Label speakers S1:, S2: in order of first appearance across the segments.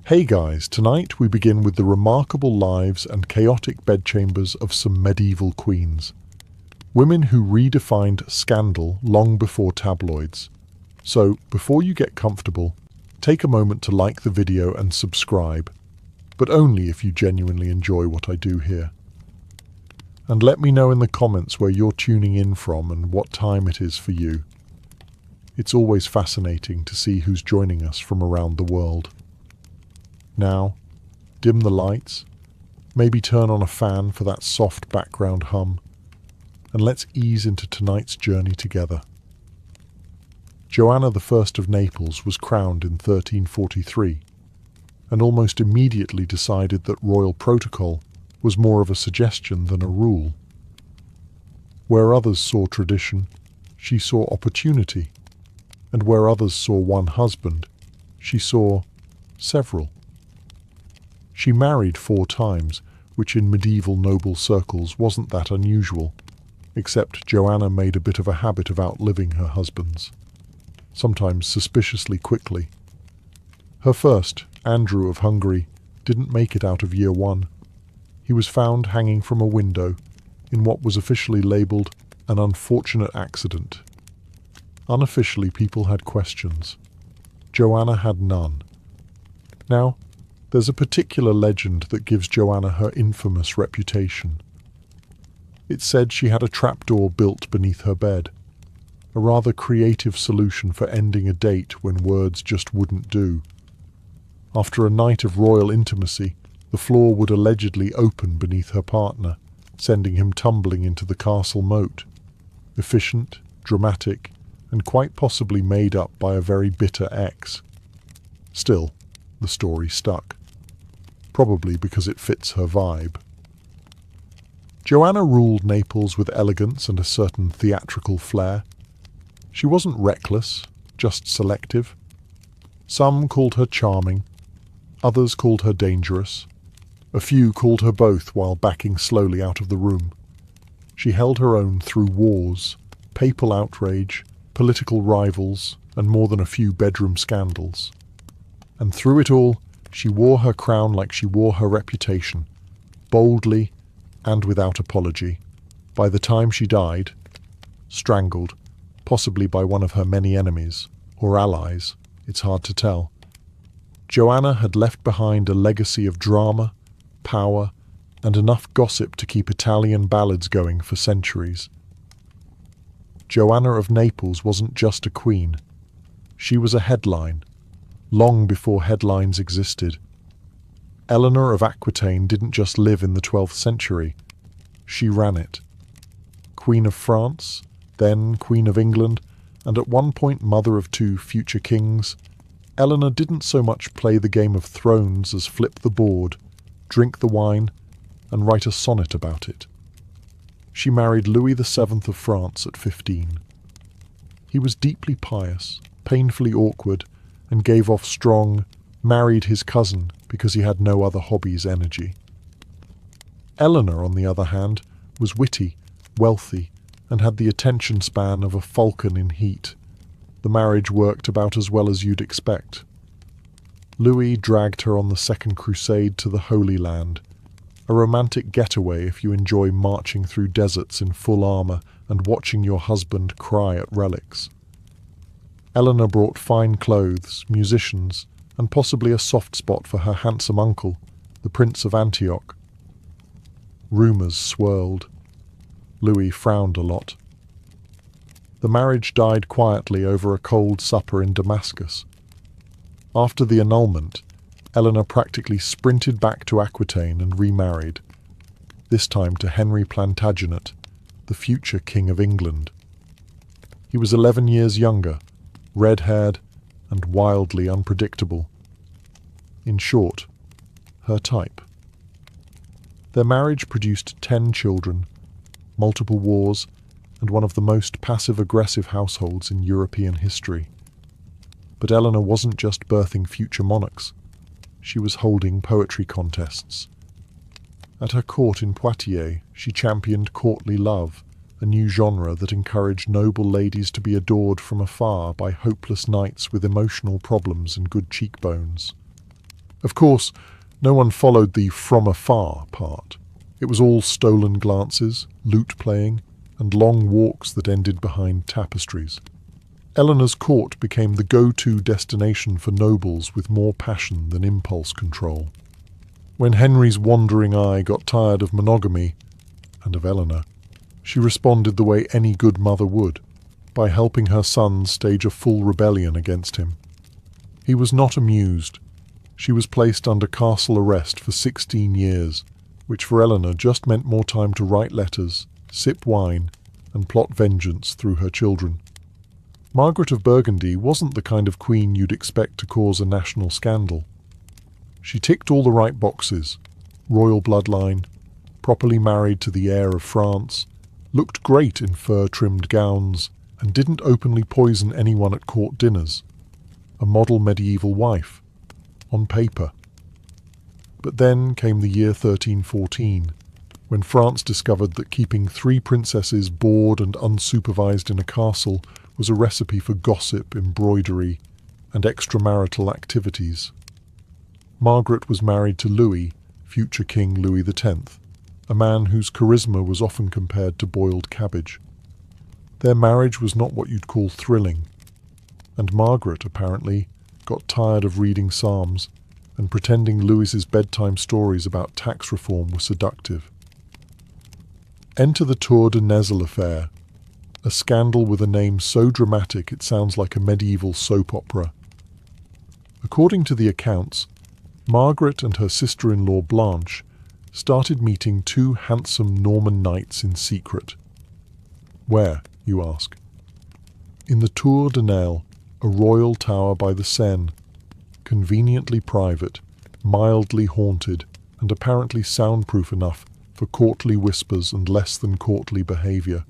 S1: Hey guys, tonight we begin with the remarkable lives and chaotic bedchambers of some medieval queens. Women who redefined scandal long before tabloids. So, before you get comfortable, take a moment to like the video and subscribe, but only if you genuinely enjoy what I do here. And let me know in the comments where you're tuning in from and what time it is for you. It's always fascinating to see who's joining us from around the world. Now, dim the lights, maybe turn on a fan for that soft background hum, and let's ease into tonight's journey together. Joanna I of Naples was crowned in 1343, and almost immediately decided that royal protocol was more of a suggestion than a rule. Where others saw tradition, she saw opportunity, and where others saw one husband, she saw several. She married 4 times, which in medieval noble circles wasn't that unusual, except Joanna made a bit of a habit of outliving her husbands, sometimes suspiciously quickly. Her first, Andrew of Hungary, didn't make it out of year 1. He was found hanging from a window in what was officially labelled an unfortunate accident. Unofficially, people had questions. Joanna had none. Now, there's a particular legend that gives Joanna her infamous reputation. It's said she had a trapdoor built beneath her bed, a rather creative solution for ending a date when words just wouldn't do. After a night of royal intimacy, the floor would allegedly open beneath her partner, sending him tumbling into the castle moat. Efficient, dramatic, and quite possibly made up by a very bitter ex. Still, the story stuck. Probably because it fits her vibe. Joanna ruled Naples with elegance and a certain theatrical flair. She wasn't reckless, just selective. Some called her charming, others called her dangerous. A few called her both while backing slowly out of the room. She held her own through wars, papal outrage, political rivals, and more than a few bedroom scandals. And through it all, she wore her crown like she wore her reputation, boldly and without apology. By the time she died, strangled, possibly by one of her many enemies, or allies, it's hard to tell, Joanna had left behind a legacy of drama, power, and enough gossip to keep Italian ballads going for centuries. Joanna of Naples wasn't just a queen. She was a headline, long before headlines existed. Eleanor of Aquitaine didn't just live in the 12th century. She ran it. Queen of France, then Queen of England, and at one point mother of 2 future kings, Eleanor didn't so much play the Game of Thrones as flip the board, drink the wine, and write a sonnet about it. She married Louis VII of France at 15. He was deeply pious, painfully awkward, and gave off strong, married his cousin because he had no other hobbies energy. Eleanor, on the other hand, was witty, wealthy, and had the attention span of a falcon in heat. The marriage worked about as well as you'd expect. Louis dragged her on the Second Crusade to the Holy Land, a romantic getaway if you enjoy marching through deserts in full armour and watching your husband cry at relics. Eleanor brought fine clothes, musicians, and possibly a soft spot for her handsome uncle, the Prince of Antioch. Rumours swirled. Louis frowned a lot. The marriage died quietly over a cold supper in Damascus. After the annulment, Eleanor practically sprinted back to Aquitaine and remarried, this time to Henry Plantagenet, the future King of England. He was 11 years younger, red-haired, and wildly unpredictable. In short, her type. Their marriage produced 10 children, multiple wars, and one of the most passive-aggressive households in European history. But Eleanor wasn't just birthing future monarchs. She was holding poetry contests. At her court in Poitiers, she championed courtly love, a new genre that encouraged noble ladies to be adored from afar by hopeless knights with emotional problems and good cheekbones. Of course, no one followed the from afar part. It was all stolen glances, lute playing, and long walks that ended behind tapestries. Eleanor's court became the go-to destination for nobles with more passion than impulse control. When Henry's wandering eye got tired of monogamy, and of Eleanor, she responded the way any good mother would, by helping her son stage a full rebellion against him. He was not amused. She was placed under castle arrest for 16 years, which for Eleanor just meant more time to write letters, sip wine, and plot vengeance through her children. Margaret of Burgundy wasn't the kind of queen you'd expect to cause a national scandal. She ticked all the right boxes: royal bloodline, properly married to the heir of France, looked great in fur-trimmed gowns, and didn't openly poison anyone at court dinners. A model medieval wife, on paper. But then came the year 1314, when France discovered that keeping 3 princesses bored and unsupervised in a castle was a recipe for gossip, embroidery, and extramarital activities. Margaret was married to Louis, future King Louis X, a man whose charisma was often compared to boiled cabbage. Their marriage was not what you'd call thrilling, and Margaret, apparently, got tired of reading psalms and pretending Louis's bedtime stories about tax reform were seductive. Enter the Tour de Nesle affair, a scandal with a name so dramatic it sounds like a medieval soap opera. According to the accounts, Margaret and her sister-in-law Blanche started meeting 2 handsome Norman knights in secret. Where, you ask? In the Tour de Nesle, a royal tower by the Seine, conveniently private, mildly haunted, and apparently soundproof enough for courtly whispers and less than courtly behaviour.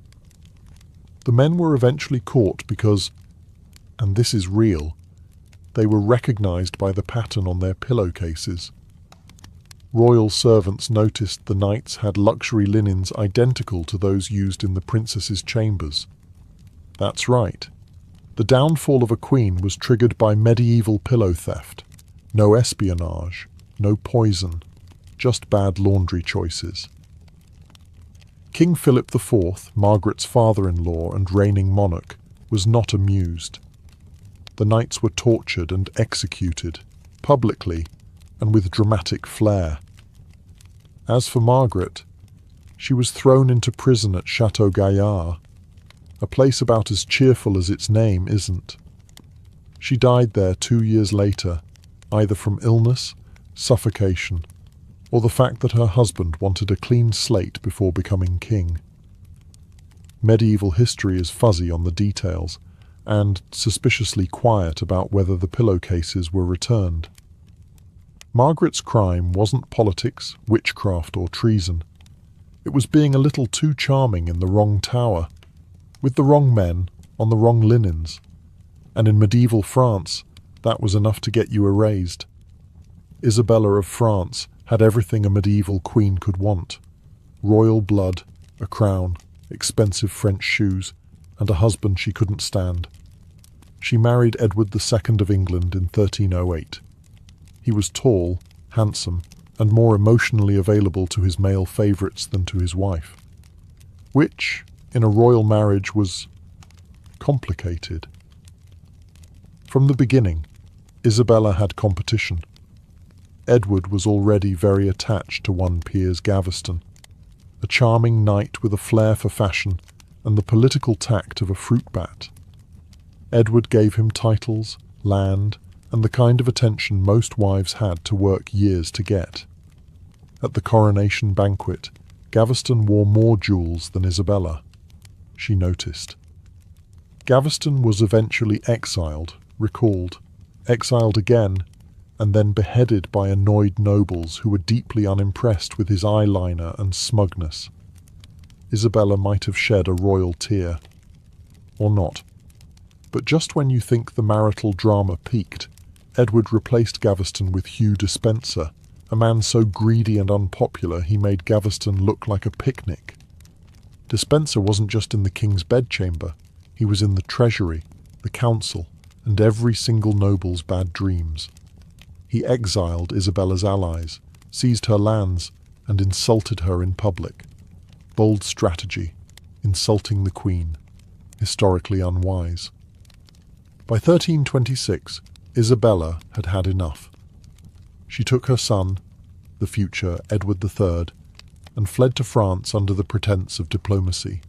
S1: The men were eventually caught because, and this is real, they were recognised by the pattern on their pillowcases. Royal servants noticed the knights had luxury linens identical to those used in the princess's chambers. That's right. The downfall of a queen was triggered by medieval pillow theft. No espionage, no poison, just bad laundry choices. King Philip IV, Margaret's father-in-law and reigning monarch, was not amused. The knights were tortured and executed, publicly and with dramatic flair. As for Margaret, she was thrown into prison at Château Gaillard, a place about as cheerful as its name isn't. She died there 2 years later, either from illness, suffocation, or the fact that her husband wanted a clean slate before becoming king. Medieval history is fuzzy on the details, and suspiciously quiet about whether the pillowcases were returned. Margaret's crime wasn't politics, witchcraft, or treason. It was being a little too charming in the wrong tower, with the wrong men, on the wrong linens. And in medieval France, that was enough to get you erased. Isabella of France had everything a medieval queen could want: royal blood, a crown, expensive French shoes, and a husband she couldn't stand. She married Edward II of England in 1308. He was tall, handsome, and more emotionally available to his male favourites than to his wife, which, in a royal marriage, was complicated. From the beginning, Isabella had competition. Edward was already very attached to one Piers Gaveston, a charming knight with a flair for fashion and the political tact of a fruit bat. Edward gave him titles, land, and the kind of attention most wives had to work years to get. At the coronation banquet, Gaveston wore more jewels than Isabella. She noticed. Gaveston was eventually exiled, recalled, exiled again, and then beheaded by annoyed nobles who were deeply unimpressed with his eyeliner and smugness. Isabella might have shed a royal tear. Or not. But just when you think the marital drama peaked, Edward replaced Gaveston with Hugh Despenser, a man so greedy and unpopular he made Gaveston look like a picnic. Despenser wasn't just in the king's bedchamber, he was in the treasury, the council, and every single noble's bad dreams. He exiled Isabella's allies, seized her lands, and insulted her in public. Bold strategy, insulting the queen, historically unwise. By 1326, Isabella had had enough. She took her son, the future Edward III, and fled to France under the pretense of diplomacy.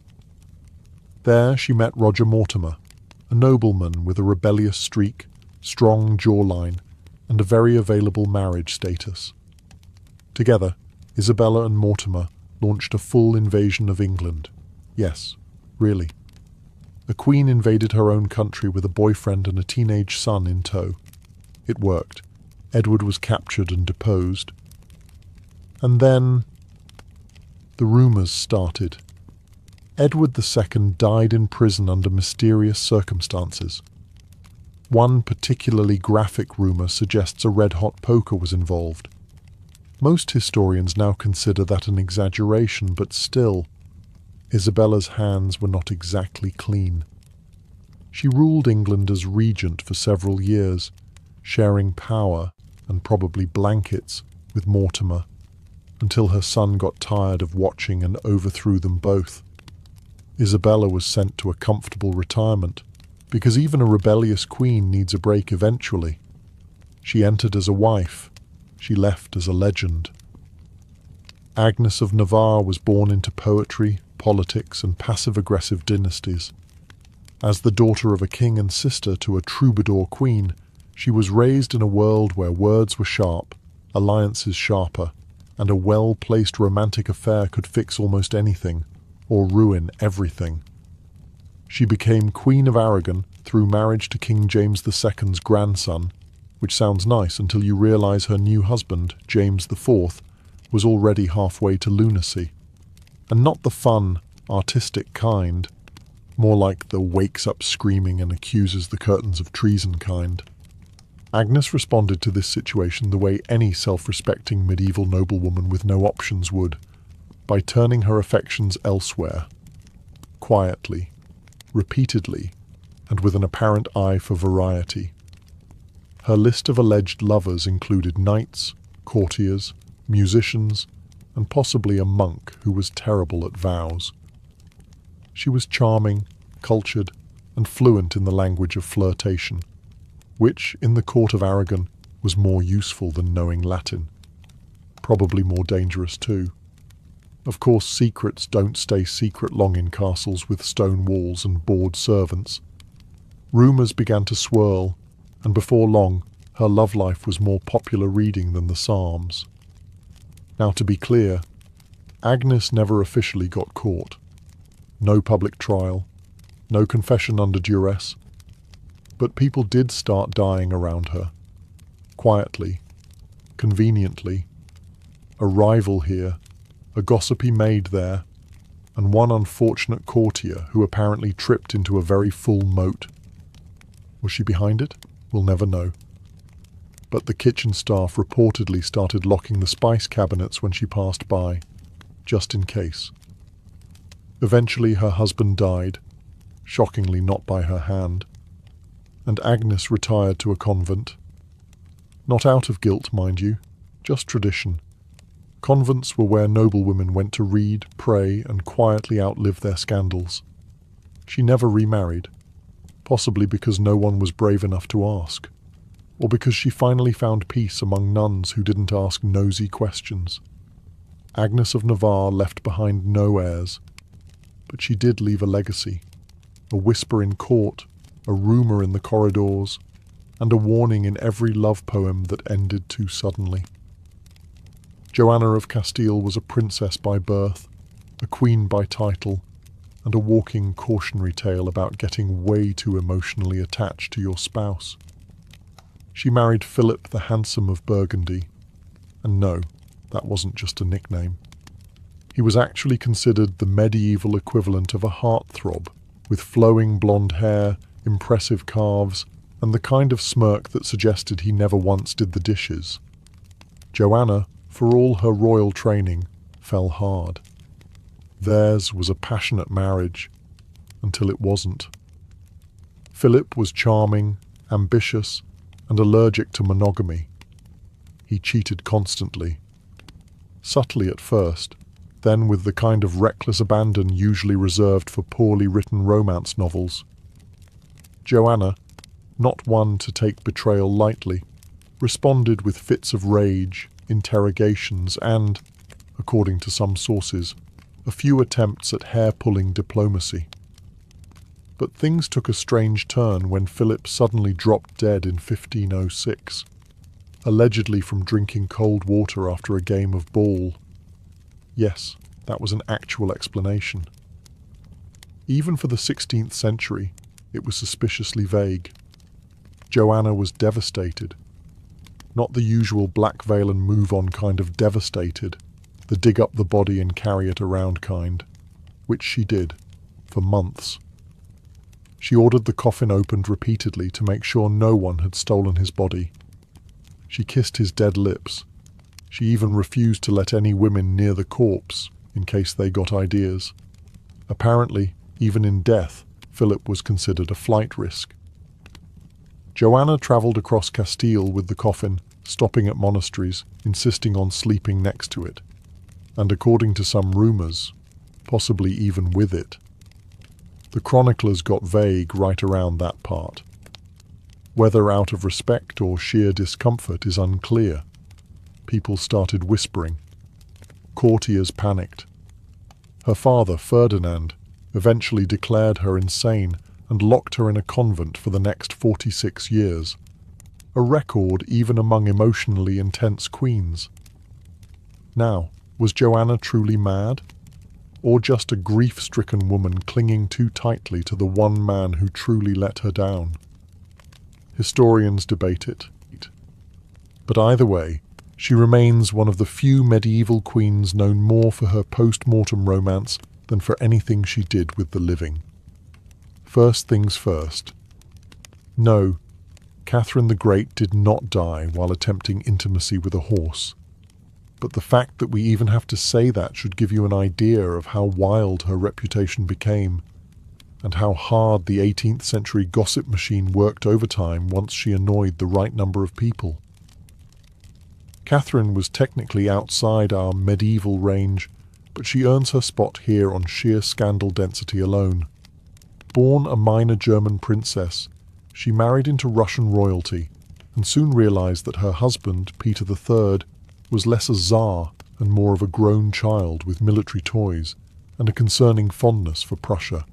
S1: There she met Roger Mortimer, a nobleman with a rebellious streak, strong jawline, and a very available marriage status. Together, Isabella and Mortimer launched a full invasion of England. Yes, really. A queen invaded her own country with a boyfriend and a teenage son in tow. It worked. Edward was captured and deposed. And then the rumours started. Edward II died in prison under mysterious circumstances. One particularly graphic rumour suggests a red-hot poker was involved. Most historians now consider that an exaggeration, but still, Isabella's hands were not exactly clean. She ruled England as regent for several years, sharing power and probably blankets with Mortimer, until her son got tired of watching and overthrew them both. Isabella was sent to a comfortable retirement, because even a rebellious queen needs a break eventually. She entered as a wife, she left as a legend. Agnes of Navarre was born into poetry, politics, and passive-aggressive dynasties. As the daughter of a king and sister to a troubadour queen, she was raised in a world where words were sharp, alliances sharper, and a well-placed romantic affair could fix almost anything, or ruin everything. She became Queen of Aragon through marriage to King James II's grandson, which sounds nice until you realise her new husband, James IV, was already halfway to lunacy. And not the fun, artistic kind, more like the wakes up screaming and accuses the curtains of treason kind. Agnes responded to this situation the way any self-respecting medieval noblewoman with no options would, by turning her affections elsewhere, quietly, repeatedly, and with an apparent eye for variety. Her list of alleged lovers included knights, courtiers, musicians, and possibly a monk who was terrible at vows. She was charming, cultured, and fluent in the language of flirtation, which, in the court of Aragon, was more useful than knowing Latin. Probably more dangerous too. Of course, secrets don't stay secret long in castles with stone walls and bored servants. Rumours began to swirl, and before long, her love life was more popular reading than the Psalms. Now, to be clear, Agnes never officially got caught. No public trial, no confession under duress. But people did start dying around her. Quietly, conveniently. A rival here, a gossipy maid there, and one unfortunate courtier who apparently tripped into a very full moat. Was she behind it? We'll never know. But the kitchen staff reportedly started locking the spice cabinets when she passed by, just in case. Eventually her husband died, shockingly not by her hand, and Agnes retired to a convent. Not out of guilt, mind you, just tradition. Convents were where noblewomen went to read, pray, and quietly outlive their scandals. She never remarried, possibly because no one was brave enough to ask, or because she finally found peace among nuns who didn't ask nosy questions. Agnes of Navarre left behind no heirs, but she did leave a legacy, a whisper in court, a rumour in the corridors, and a warning in every love poem that ended too suddenly. Joanna of Castile was a princess by birth, a queen by title, and a walking cautionary tale about getting way too emotionally attached to your spouse. She married Philip the Handsome of Burgundy, and no, that wasn't just a nickname. He was actually considered the medieval equivalent of a heartthrob, with flowing blonde hair, impressive calves, and the kind of smirk that suggested he never once did the dishes. Joanna, for all her royal training, fell hard. Theirs was a passionate marriage, until it wasn't. Philip was charming, ambitious, and allergic to monogamy. he cheated constantly. Subtly at first, then with the kind of reckless abandon usually reserved for poorly written romance novels. Joanna, not one to take betrayal lightly, responded with fits of rage, interrogations and, according to some sources, a few attempts at hair-pulling diplomacy. But things took a strange turn when Philip suddenly dropped dead in 1506, allegedly from drinking cold water after a game of ball. Yes, that was an actual explanation. Even for the 16th century, it was suspiciously vague. Joanna was devastated. Not the usual black veil and move on kind of devastated, the dig up the body and carry it around kind, which she did, for months. She ordered the coffin opened repeatedly to make sure no one had stolen his body. She kissed his dead lips. She even refused to let any women near the corpse, in case they got ideas. Apparently, even in death, Philip was considered a flight risk. Joanna travelled across Castile with the coffin, stopping at monasteries, insisting on sleeping next to it. And according to some rumours, possibly even with it. The chroniclers got vague right around that part. Whether out of respect or sheer discomfort is unclear. People started whispering. Courtiers panicked. Her father, Ferdinand, eventually declared her insane and locked her in a convent for the next 46 years, a record even among emotionally intense queens. Now, was Joanna truly mad? Or just a grief-stricken woman clinging too tightly to the one man who truly let her down? Historians debate it. But either way, she remains one of the few medieval queens known more for her post-mortem romance than for anything she did with the living. First things first. No, Catherine the Great did not die while attempting intimacy with a horse. But the fact that we even have to say that should give you an idea of how wild her reputation became, and how hard the 18th century gossip machine worked overtime once she annoyed the right number of people. Catherine was technically outside our medieval range, but she earns her spot here on sheer scandal density alone. Born a minor German princess, she married into Russian royalty, and soon realized that her husband, Peter III, was less a czar and more of a grown child with military toys and a concerning fondness for Prussia.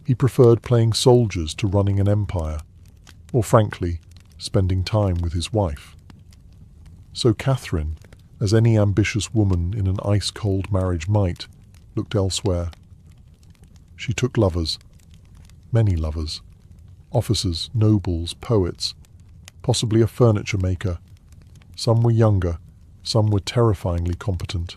S1: He preferred playing soldiers to running an empire, or frankly, spending time with his wife. So Catherine, as any ambitious woman in an ice-cold marriage might, looked elsewhere. She took lovers, many lovers, officers, nobles, poets, possibly a furniture maker. Some were younger, some were terrifyingly competent.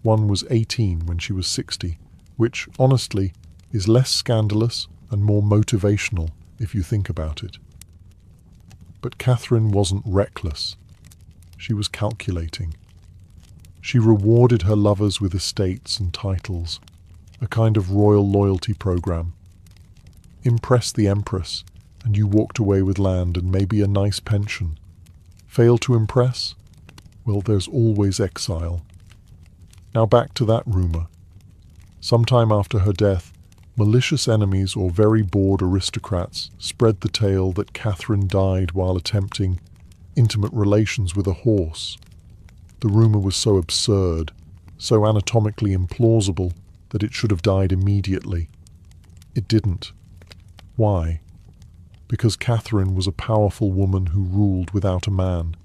S1: One was 18 when she was 60, which, honestly, is less scandalous and more motivational if you think about it. But Catherine wasn't reckless. She was calculating. She rewarded her lovers with estates and titles, a kind of royal loyalty program. Impress the empress, and you walked away with land and maybe a nice pension. Fail to impress? Well, there's always exile. Now back to that rumour. Sometime after her death, malicious enemies or very bored aristocrats spread the tale that Catherine died while attempting intimate relations with a horse. The rumour was so absurd, so anatomically implausible, that it should have died immediately. It didn't. Why? Because Catherine was a powerful woman who ruled without a man.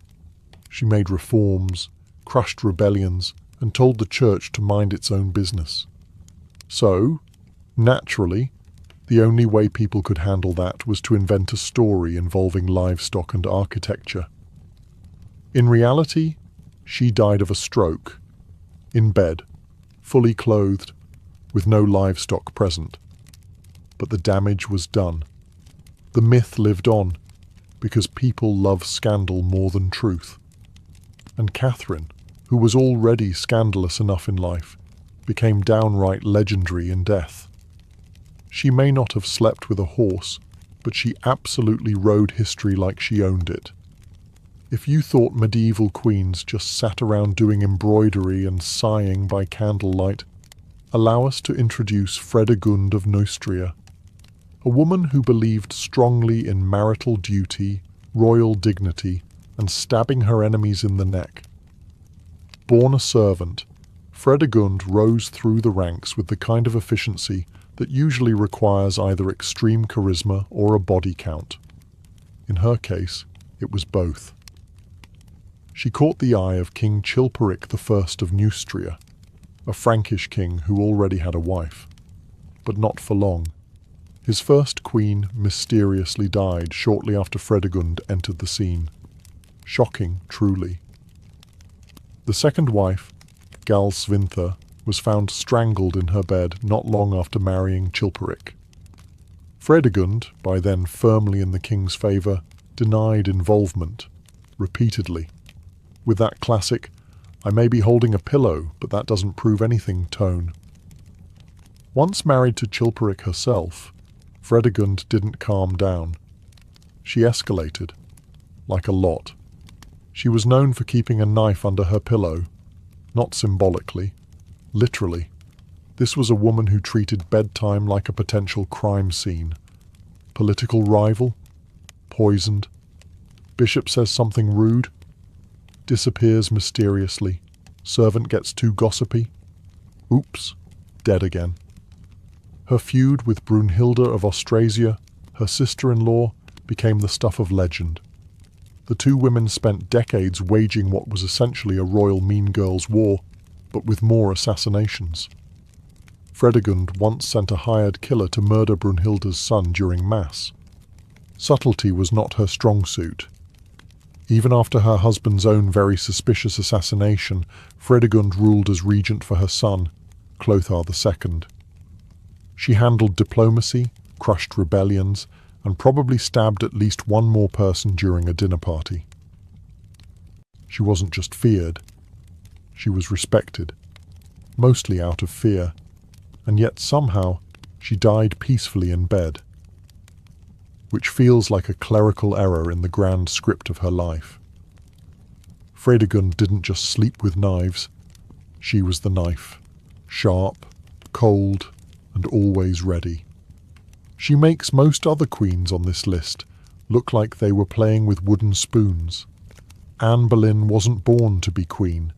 S1: She made reforms, crushed rebellions, and told the church to mind its own business. So, naturally, the only way people could handle that was to invent a story involving livestock and architecture. In reality, she died of a stroke, in bed, fully clothed, with no livestock present. But the damage was done. The myth lived on, because people love scandal more than truth. And Catherine, who was already scandalous enough in life, became downright legendary in death. She may not have slept with a horse, but she absolutely rode history like she owned it. If you thought medieval queens just sat around doing embroidery and sighing by candlelight, allow us to introduce Fredegund of Neustria, a woman who believed strongly in marital duty, royal dignity, and stabbing her enemies in the neck. Born a servant, Fredegund rose through the ranks with the kind of efficiency that usually requires either extreme charisma or a body count. In her case, it was both. She caught the eye of King Chilperic I of Neustria, a Frankish king who already had a wife. But not for long. His first queen mysteriously died shortly after Fredegund entered the scene. Shocking, truly. The second wife, Galsvintha, was found strangled in her bed not long after marrying Chilperic. Fredegund, by then firmly in the king's favour, denied involvement, repeatedly, with that classic, "I may be holding a pillow, but that doesn't prove anything" tone. Once married to Chilperic herself, Fredegund didn't calm down. She escalated, like a lot. She was known for keeping a knife under her pillow, not symbolically, literally. This was a woman who treated bedtime like a potential crime scene. Political rival? Poisoned. Bishop says something rude? Disappears mysteriously. Servant gets too gossipy? Oops, dead again. Her feud with Brunhilde of Austrasia, her sister-in-law, became the stuff of legend. The two women spent decades waging what was essentially a royal mean girls' war, but with more assassinations. Fredegund once sent a hired killer to murder Brunhilde's son during Mass. Subtlety was not her strong suit. Even after her husband's own very suspicious assassination, Fredegund ruled as regent for her son, Clothar II. She handled diplomacy, crushed rebellions, and probably stabbed at least one more person during a dinner party. She wasn't just feared, she was respected, mostly out of fear, and yet somehow she died peacefully in bed, which feels like a clerical error in the grand script of her life. Fredegund didn't just sleep with knives, she was the knife, sharp, cold, and always ready. She makes most other queens on this list look like they were playing with wooden spoons. Anne Boleyn wasn't born to be queen.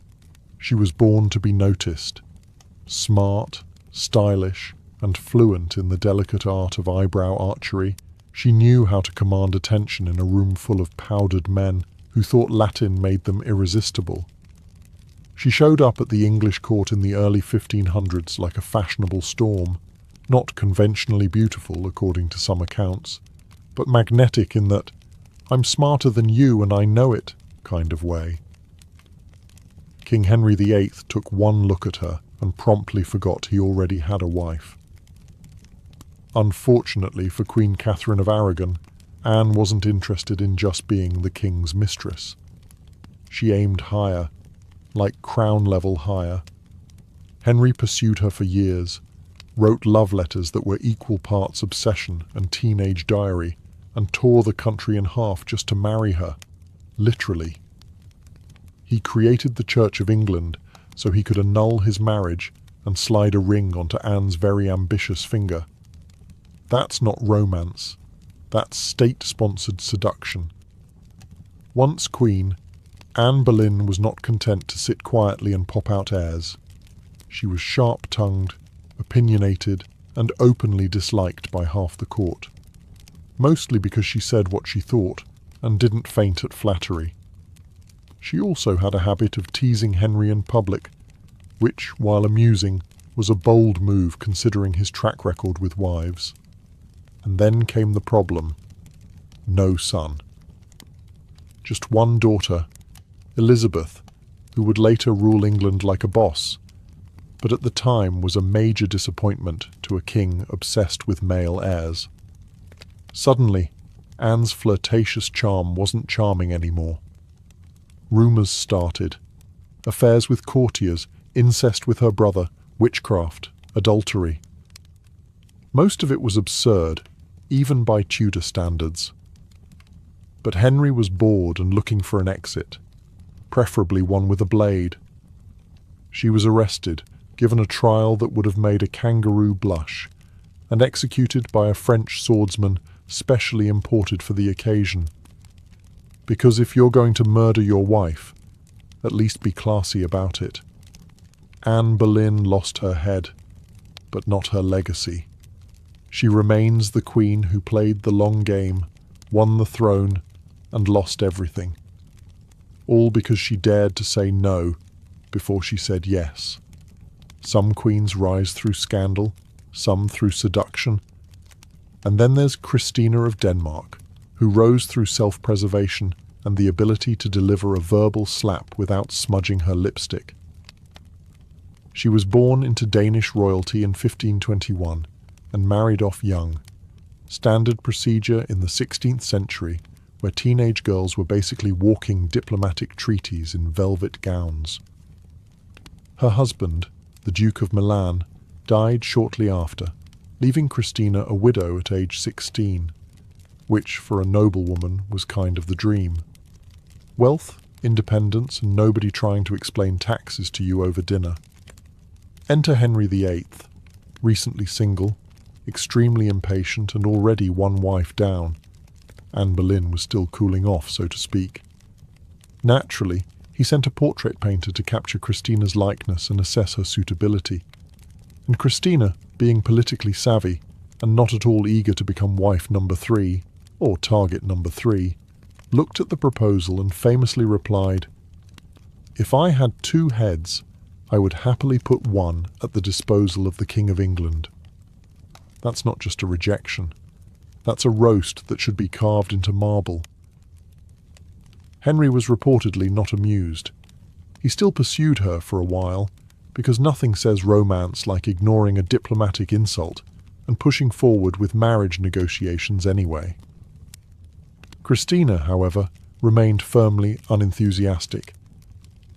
S1: She was born to be noticed. Smart, stylish, and fluent in the delicate art of eyebrow archery, she knew how to command attention in a room full of powdered men who thought Latin made them irresistible. She showed up at the English court in the early 1500s like a fashionable storm, not conventionally beautiful according to some accounts, but magnetic in that "I'm smarter than you and I know it" kind of way. King Henry VIII took one look at her and promptly forgot he already had a wife. Unfortunately for Queen Catherine of Aragon, Anne wasn't interested in just being the king's mistress. She aimed higher, like crown-level higher. Henry pursued her for years, wrote love letters that were equal parts obsession and teenage diary, and tore the country in half just to marry her, literally. He created the Church of England so he could annul his marriage and slide a ring onto Anne's very ambitious finger. That's not romance. That's state-sponsored seduction. Once queen, Anne Boleyn was not content to sit quietly and pop out airs. She was sharp-tongued, opinionated, and openly disliked by half the court, mostly because she said what she thought and didn't faint at flattery. She also had a habit of teasing Henry in public, which, while amusing, was a bold move considering his track record with wives. And then came the problem. No son. Just one daughter, Elizabeth, who would later rule England like a boss, but at the time was a major disappointment to a king obsessed with male heirs. Suddenly, Anne's flirtatious charm wasn't charming anymore. Rumours started. Affairs with courtiers, incest with her brother, witchcraft, adultery. Most of it was absurd, even by Tudor standards. But Henry was bored and looking for an exit, preferably one with a blade. She was arrested, given a trial that would have made a kangaroo blush, and executed by a French swordsman specially imported for the occasion. Because if you're going to murder your wife, at least be classy about it. Anne Boleyn lost her head, but not her legacy. She remains the queen who played the long game, won the throne, and lost everything. All because she dared to say no before she said yes. Some queens rise through scandal, some through seduction. And then there's Christina of Denmark, who rose through self-preservation and the ability to deliver a verbal slap without smudging her lipstick. She was born into Danish royalty in 1521 and married off young, standard procedure in the 16th century, where teenage girls were basically walking diplomatic treaties in velvet gowns. Her husband, the Duke of Milan, died shortly after, leaving Christina a widow at age 16, which, for a noblewoman, was kind of the dream. Wealth, independence, and nobody trying to explain taxes to you over dinner. Enter Henry VIII, recently single, extremely impatient, and already one wife down. Anne Boleyn was still cooling off, so to speak. Naturally, he sent a portrait painter to capture Christina's likeness and assess her suitability. And Christina, being politically savvy and not at all eager to become wife number 3, or target number 3, looked at the proposal and famously replied, "If I had 2 heads, I would happily put one at the disposal of the King of England." That's not just a rejection. That's a roast that should be carved into marble. Henry was reportedly not amused. He still pursued her for a while, because nothing says romance like ignoring a diplomatic insult and pushing forward with marriage negotiations anyway. Christina, however, remained firmly unenthusiastic,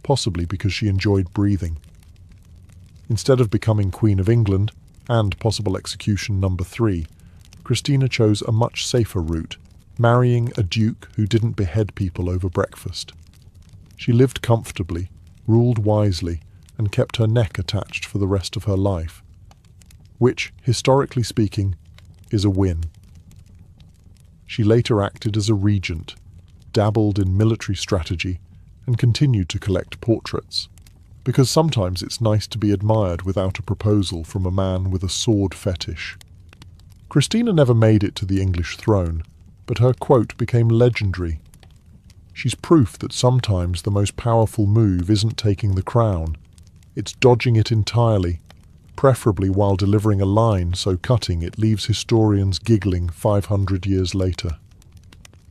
S1: possibly because she enjoyed breathing. Instead of becoming Queen of England and possible execution number 3, Christina chose a much safer route, marrying a duke who didn't behead people over breakfast. She lived comfortably, ruled wisely, and kept her neck attached for the rest of her life, which, historically speaking, is a win. She later acted as a regent, dabbled in military strategy, and continued to collect portraits, because sometimes it's nice to be admired without a proposal from a man with a sword fetish. Christina never made it to the English throne, but her quote became legendary. She's proof that sometimes the most powerful move isn't taking the crown, it's dodging it entirely, preferably while delivering a line so cutting it leaves historians giggling 500 years later.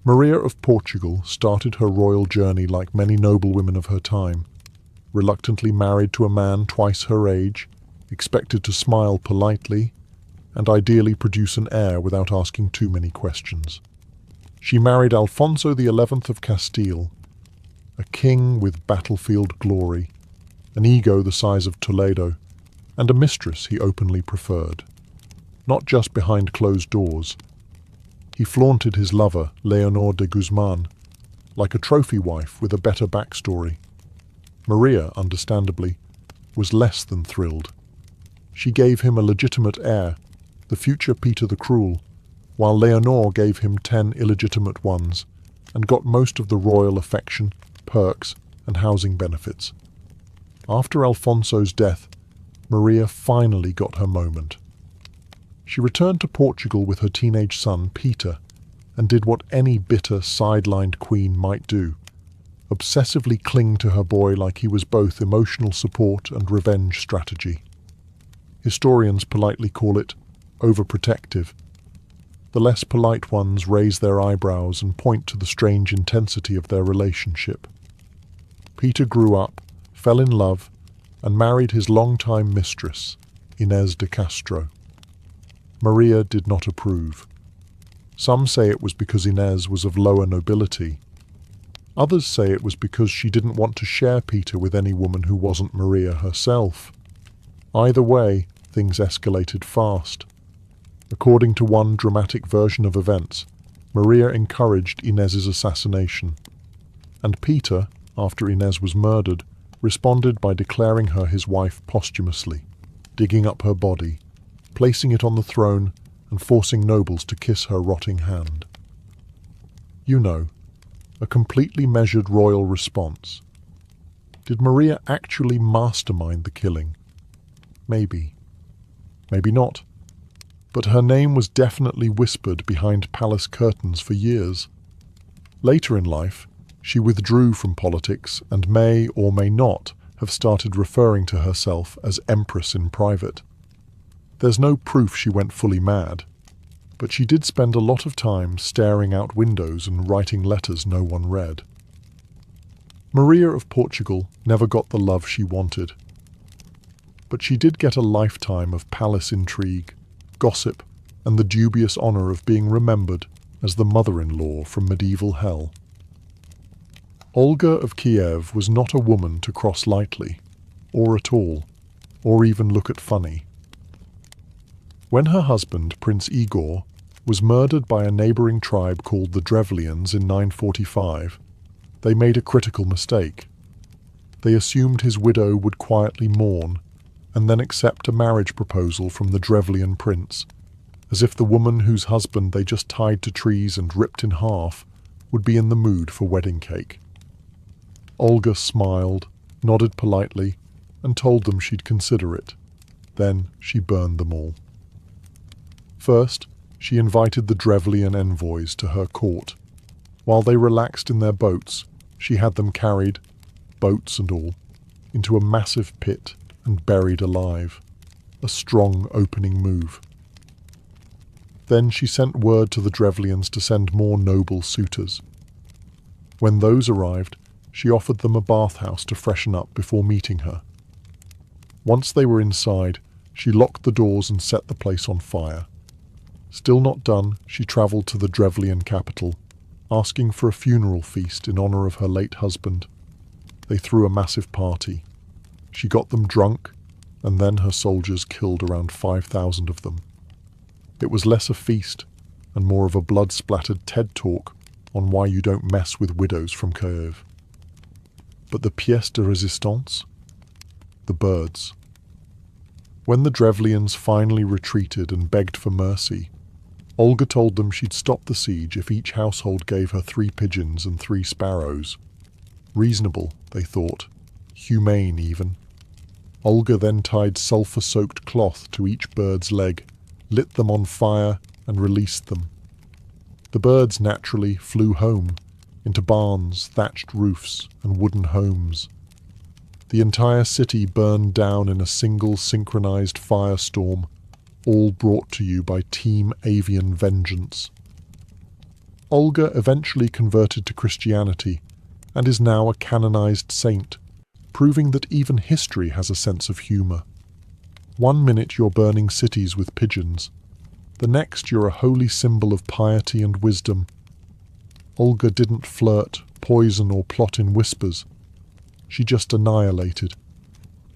S1: Maria of Portugal started her royal journey like many noblewomen of her time, reluctantly married to a man twice her age, expected to smile politely, and ideally produce an heir without asking too many questions. She married Alfonso XI of Castile, a king with battlefield glory, an ego the size of Toledo, and a mistress he openly preferred. Not just behind closed doors. He flaunted his lover, Leonor de Guzman, like a trophy wife with a better backstory. Maria, understandably, was less than thrilled. She gave him a legitimate heir, the future Peter the Cruel, while Leonor gave him 10 illegitimate ones and got most of the royal affection, perks, and housing benefits. After Alfonso's death, Maria finally got her moment. She returned to Portugal with her teenage son, Peter, and did what any bitter, sidelined queen might do, obsessively cling to her boy like he was both emotional support and revenge strategy. Historians politely call it overprotective. The less polite ones raise their eyebrows and point to the strange intensity of their relationship. Peter grew up, fell in love, and married his longtime mistress, Inés de Castro. Maria did not approve. Some say it was because Inés was of lower nobility. Others say it was because she didn't want to share Peter with any woman who wasn't Maria herself. Either way, things escalated fast. According to one dramatic version of events, Maria encouraged Inez's assassination, and Peter, after Inez was murdered, responded by declaring her his wife posthumously, digging up her body, placing it on the throne, and forcing nobles to kiss her rotting hand. You know, a completely measured royal response. Did Maria actually mastermind the killing? Maybe. Maybe not. But her name was definitely whispered behind palace curtains for years. Later in life, she withdrew from politics and may or may not have started referring to herself as Empress in private. There's no proof she went fully mad, but she did spend a lot of time staring out windows and writing letters no one read. Maria of Portugal never got the love she wanted, but she did get a lifetime of palace intrigue, gossip, and the dubious honor of being remembered as the mother-in-law from medieval hell. Olga of Kiev was not a woman to cross lightly, or at all, or even look at funny. When her husband, Prince Igor, was murdered by a neighboring tribe called the Drevlians in 945, they made a critical mistake. They assumed his widow would quietly mourn and then accept a marriage proposal from the Drevlian prince, as if the woman whose husband they just tied to trees and ripped in half would be in the mood for wedding cake. Olga smiled, nodded politely, and told them she'd consider it. Then she burned them all. First, she invited the Drevlian envoys to her court. While they relaxed in their boats, she had them carried, boats and all, into a massive pit and buried alive, a strong opening move. Then she sent word to the Drevlians to send more noble suitors. When those arrived, she offered them a bathhouse to freshen up before meeting her. Once they were inside, she locked the doors and set the place on fire. Still not done, she travelled to the Drevlian capital, asking for a funeral feast in honour of her late husband. They threw a massive party. She got them drunk, and then her soldiers killed around 5,000 of them. It was less a feast and more of a blood-splattered TED talk on why you don't mess with widows from Kiev. But the pièce de résistance? The birds. When the Drevlians finally retreated and begged for mercy, Olga told them she'd stop the siege if each household gave her 3 pigeons and 3 sparrows. Reasonable, they thought. Humane, even. Olga then tied sulphur-soaked cloth to each bird's leg, lit them on fire, and released them. The birds naturally flew home, into barns, thatched roofs, and wooden homes. The entire city burned down in a single synchronized firestorm, all brought to you by Team Avian Vengeance. Olga eventually converted to Christianity and is now a canonized saint, proving that even history has a sense of humor. One minute you're burning cities with pigeons, the next you're a holy symbol of piety and wisdom. Olga didn't flirt, poison, or plot in whispers. She just annihilated,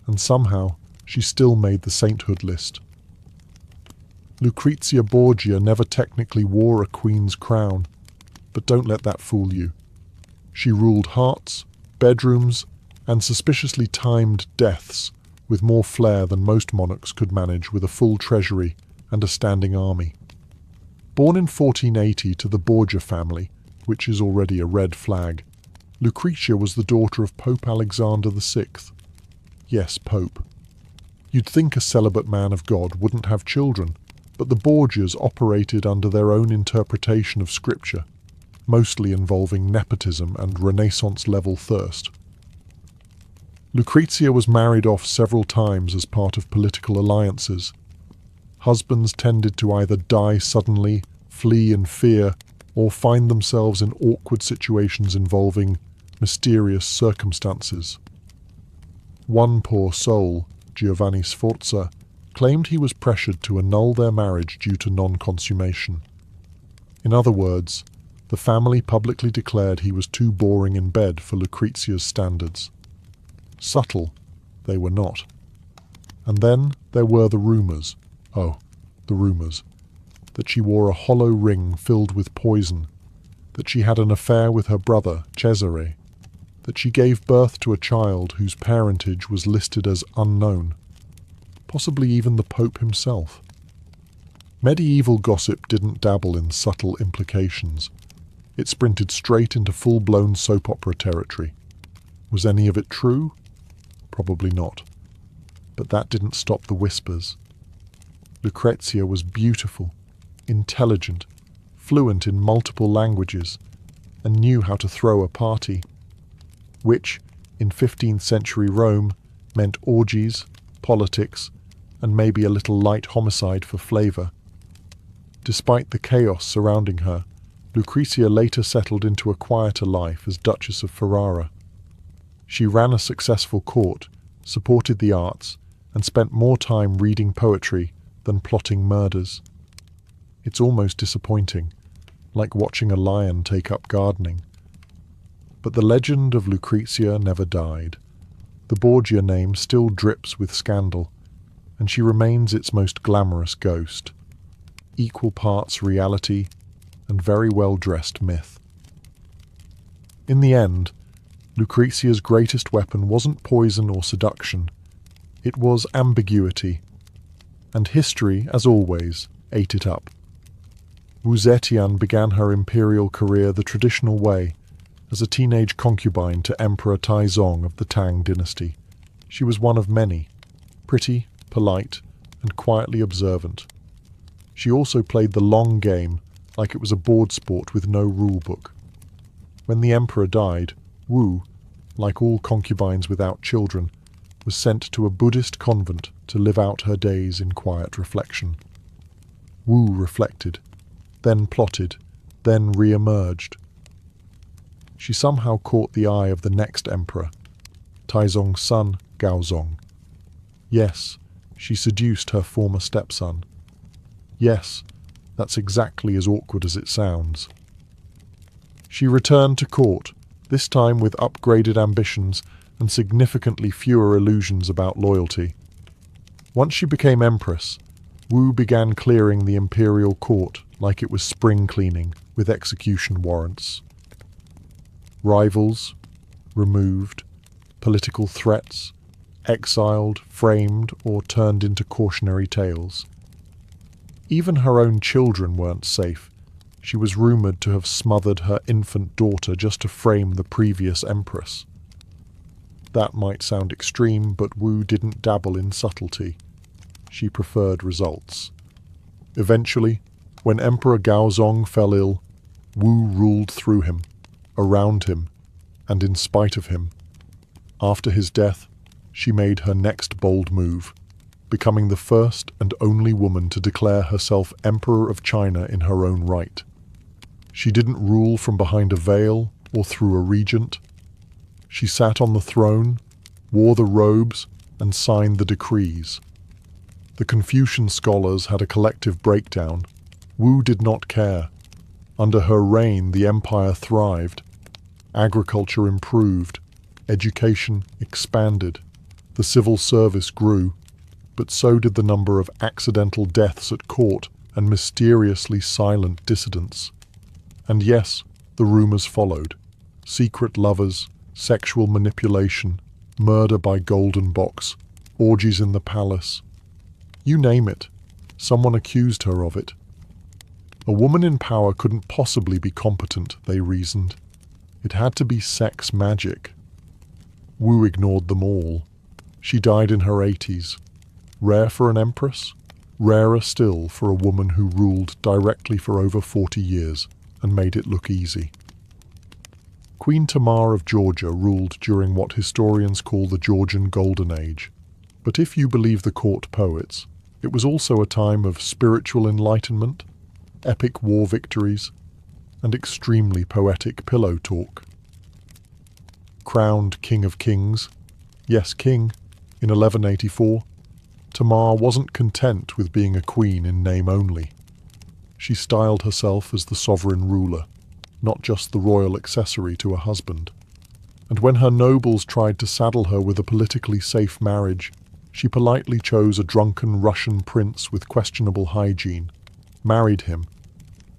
S1: and somehow she still made the sainthood list. Lucrezia Borgia never technically wore a queen's crown, but don't let that fool you. She ruled hearts, bedrooms, and suspiciously timed deaths with more flair than most monarchs could manage with a full treasury and a standing army. Born in 1480 to the Borgia family, which is already a red flag, Lucretia was the daughter of Pope Alexander VI. Yes, Pope. You'd think a celibate man of God wouldn't have children, but the Borgias operated under their own interpretation of scripture, mostly involving nepotism and Renaissance-level thirst. Lucrezia was married off several times as part of political alliances. Husbands tended to either die suddenly, flee in fear, or find themselves in awkward situations involving mysterious circumstances. One poor soul, Giovanni Sforza, claimed he was pressured to annul their marriage due to non-consummation. In other words, the family publicly declared he was too boring in bed for Lucrezia's standards. Subtle, they were not. And then there were the rumours. Oh, the rumours. that she wore a hollow ring filled with poison, that she had an affair with her brother, Cesare, that she gave birth to a child whose parentage was listed as unknown, possibly even the Pope himself. Medieval gossip didn't dabble in subtle implications. It sprinted straight into full-blown soap opera territory. Was any of it true? Probably not. But that didn't stop the whispers. Lucrezia was beautiful, intelligent, fluent in multiple languages, and knew how to throw a party, which, in 15th century Rome, meant orgies, politics, and maybe a little light homicide for flavour. Despite the chaos surrounding her, Lucrezia later settled into a quieter life as Duchess of Ferrara. She ran a successful court, supported the arts, and spent more time reading poetry than plotting murders. It's almost disappointing, like watching a lion take up gardening. But the legend of Lucrezia never died. The Borgia name still drips with scandal, and she remains its most glamorous ghost, equal parts reality and very well-dressed myth. In the end, Lucrezia's greatest weapon wasn't poison or seduction. It was ambiguity, and history, as always, ate it up. Wu Zetian began her imperial career the traditional way, as a teenage concubine to Emperor Taizong of the Tang dynasty. She was one of many, pretty, polite, and quietly observant. She also played the long game like it was a board sport with no rule book. When the emperor died, Wu, like all concubines without children, was sent to a Buddhist convent to live out her days in quiet reflection. Wu reflected, then plotted, then re-emerged. She somehow caught the eye of the next emperor, Taizong's son, Gaozong. Yes, she seduced her former stepson. Yes, that's exactly as awkward as it sounds. She returned to court, this time with upgraded ambitions and significantly fewer illusions about loyalty. Once she became empress, Wu began clearing the imperial court like it was spring cleaning with execution warrants. Rivals, removed, political threats, exiled, framed, or turned into cautionary tales. Even her own children weren't safe. She was rumoured to have smothered her infant daughter just to frame the previous empress. That might sound extreme, but Wu didn't dabble in subtlety. She preferred results. Eventually, when Emperor Gaozong fell ill, Wu ruled through him, around him, and in spite of him. After his death, she made her next bold move, becoming the first and only woman to declare herself Emperor of China in her own right. She didn't rule from behind a veil or through a regent. She sat on the throne, wore the robes, and signed the decrees. The Confucian scholars had a collective breakdown. Wu did not care. Under her reign, the empire thrived. Agriculture improved. Education expanded. The civil service grew. But so did the number of accidental deaths at court and mysteriously silent dissidents. And yes, the rumours followed. Secret lovers, sexual manipulation, murder by golden box, orgies in the palace. You name it, someone accused her of it. A woman in power couldn't possibly be competent, they reasoned. It had to be sex magic. Wu ignored them all. She died in her 80s. Rare for an empress, rarer still for a woman who ruled directly for over 40 years and made it look easy. Queen Tamar of Georgia ruled during what historians call the Georgian Golden Age. But if you believe the court poets, it was also a time of spiritual enlightenment, epic war victories, and extremely poetic pillow talk. Crowned King of Kings, yes, king, in 1184, Tamar wasn't content with being a queen in name only. She styled herself as the sovereign ruler, not just the royal accessory to a husband. And when her nobles tried to saddle her with a politically safe marriage, she politely chose a drunken Russian prince with questionable hygiene. married him,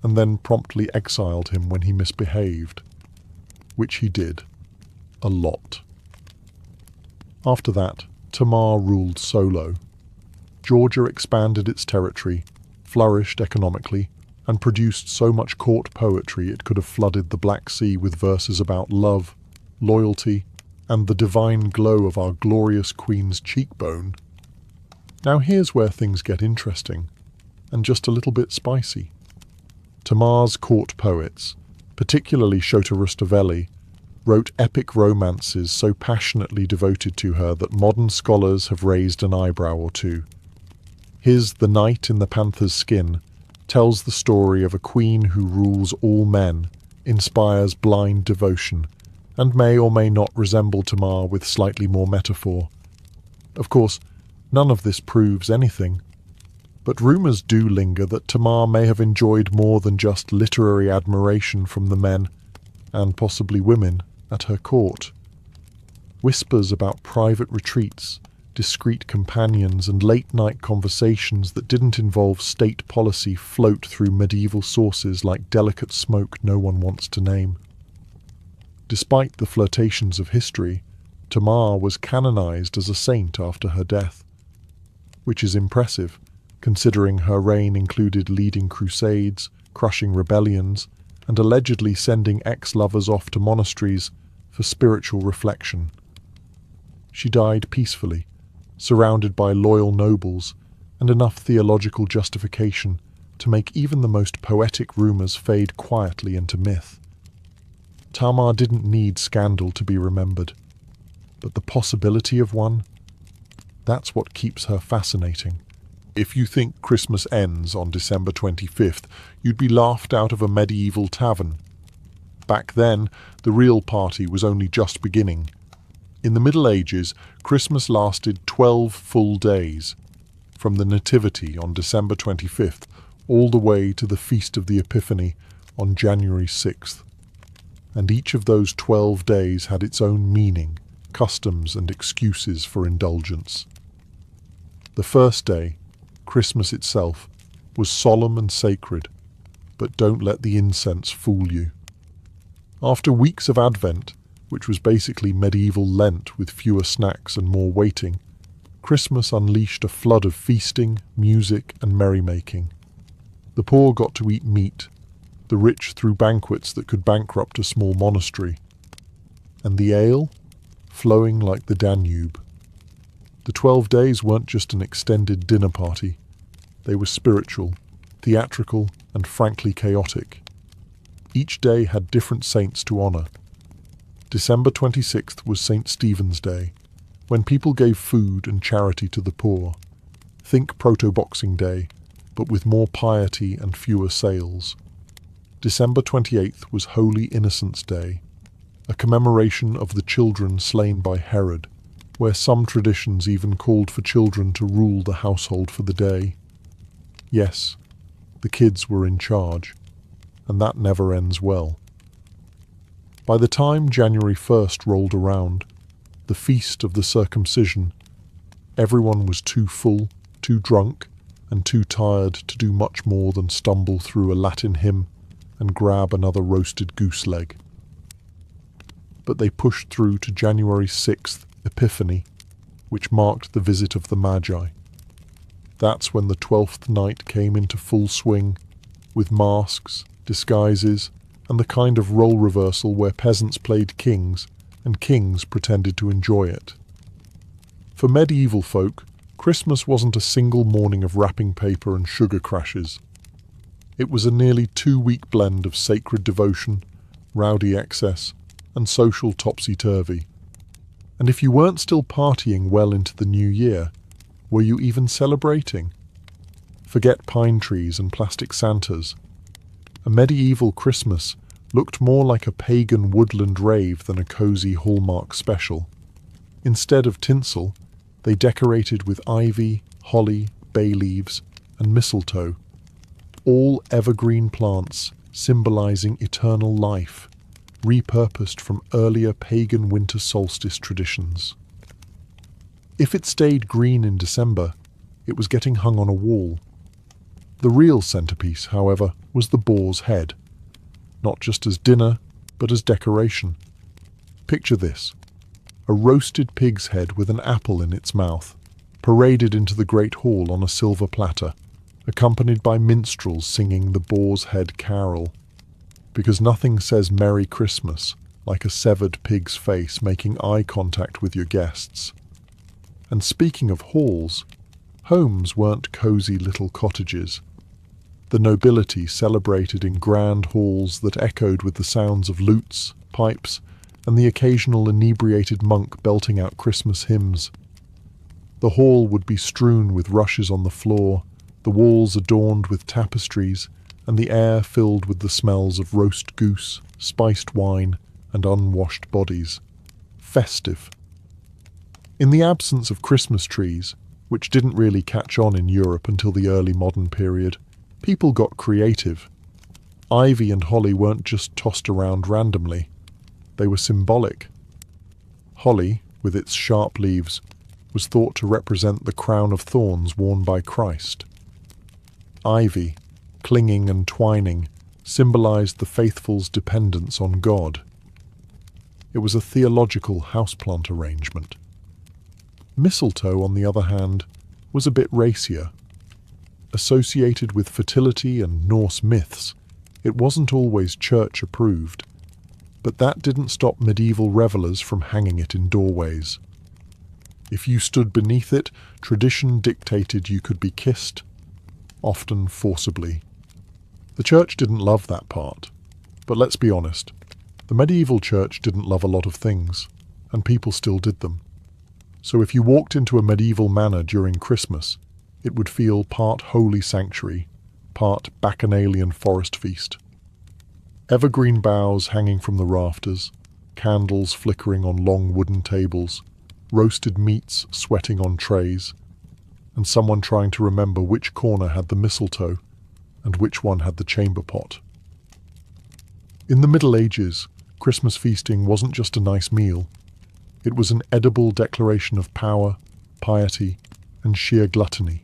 S1: and then promptly exiled him when he misbehaved, which he did, a lot. After that, Tamar ruled solo. Georgia expanded its territory, flourished economically, and produced so much court poetry it could have flooded the Black Sea with verses about love, loyalty, and the divine glow of our glorious queen's cheekbone. Now here's where things get interesting, and just a little bit spicy. Tamar's court poets, particularly Shota Rustaveli, wrote epic romances so passionately devoted to her that modern scholars have raised an eyebrow or two. His The Knight in the Panther's Skin tells the story of a queen who rules all men, inspires blind devotion, and may or may not resemble Tamar with slightly more metaphor. Of course, none of this proves anything, but rumours do linger that Tamar may have enjoyed more than just literary admiration from the men, and possibly women, at her court. Whispers about private retreats, discreet companions, and late-night conversations that didn't involve state policy float through medieval sources like delicate smoke no one wants to name. Despite the flirtations of history, Tamar was canonized as a saint after her death, which is impressive, considering her reign included leading crusades, crushing rebellions, and allegedly sending ex-lovers off to monasteries for spiritual reflection. She died peacefully, surrounded by loyal nobles, and enough theological justification to make even the most poetic rumours fade quietly into myth. Tamar didn't need scandal to be remembered, but the possibility of one, that's what keeps her fascinating. If you think Christmas ends on December 25th, you'd be laughed out of a medieval tavern. Back then, the real party was only just beginning. In the Middle Ages, Christmas lasted 12 full days, from the Nativity on December 25th all the way to the Feast of the Epiphany on January 6th. And each of those 12 days had its own meaning, customs, and excuses for indulgence. The first day, Christmas itself, was solemn and sacred, but don't let the incense fool you. After weeks of Advent, which was basically medieval Lent with fewer snacks and more waiting, Christmas unleashed a flood of feasting, music, and merrymaking. The poor got to eat meat, the rich threw banquets that could bankrupt a small monastery, and the ale, flowing like the Danube. The 12 days weren't just an extended dinner party. They were spiritual, theatrical, and frankly chaotic. Each day had different saints to honour. December 26th was St. Stephen's Day, when people gave food and charity to the poor. Think Proto-Boxing Day, but with more piety and fewer sales. December 28th was Holy Innocents' Day, a commemoration of the children slain by Herod, where some traditions even called for children to rule the household for the day. Yes, the kids were in charge, and that never ends well. By the time January 1st rolled around, the feast of the circumcision, everyone was too full, too drunk, and too tired to do much more than stumble through a Latin hymn and grab another roasted goose leg. But they pushed through to January 6th, Epiphany, which marked the visit of the Magi. That's when the 12th night came into full swing, with masks, disguises, and the kind of role reversal where peasants played kings and kings pretended to enjoy it. For medieval folk, Christmas wasn't a single morning of wrapping paper and sugar crashes. It was a nearly 2-week blend of sacred devotion, rowdy excess, and social topsy-turvy. And if you weren't still partying well into the new year, were you even celebrating? Forget pine trees and plastic Santas. A medieval Christmas looked more like a pagan woodland rave than a cozy Hallmark special. Instead of tinsel, they decorated with ivy, holly, bay leaves, and mistletoe, all evergreen plants symbolizing eternal life, repurposed from earlier pagan winter solstice traditions. If it stayed green in December, it was getting hung on a wall. The real centerpiece, however, was the boar's head, not just as dinner, but as decoration. Picture this: a roasted pig's head with an apple in its mouth, paraded into the great hall on a silver platter, accompanied by minstrels singing the boar's head carol. Because nothing says Merry Christmas like a severed pig's face making eye contact with your guests. And speaking of halls, homes weren't cozy little cottages. The nobility celebrated in grand halls that echoed with the sounds of lutes, pipes, and the occasional inebriated monk belting out Christmas hymns. The hall would be strewn with rushes on the floor, the walls adorned with tapestries, and the air filled with the smells of roast goose, spiced wine, and unwashed bodies. Festive. In the absence of Christmas trees, which didn't really catch on in Europe until the early modern period, people got creative. Ivy and holly weren't just tossed around randomly. They were symbolic. Holly, with its sharp leaves, was thought to represent the crown of thorns worn by Christ. Ivy, clinging and twining, symbolized the faithful's dependence on God. It was a theological houseplant arrangement. Mistletoe, on the other hand, was a bit racier. Associated with fertility and Norse myths, it wasn't always church-approved, but that didn't stop medieval revelers from hanging it in doorways. If you stood beneath it, tradition dictated you could be kissed, often forcibly. The church didn't love that part, but let's be honest, the medieval church didn't love a lot of things, and people still did them. So if you walked into a medieval manor during Christmas, it would feel part holy sanctuary, part bacchanalian forest feast. Evergreen boughs hanging from the rafters, candles flickering on long wooden tables, roasted meats sweating on trays, and someone trying to remember which corner had the mistletoe and which one had the chamber pot. In the Middle Ages, Christmas feasting wasn't just a nice meal. It was an edible declaration of power, piety, and sheer gluttony.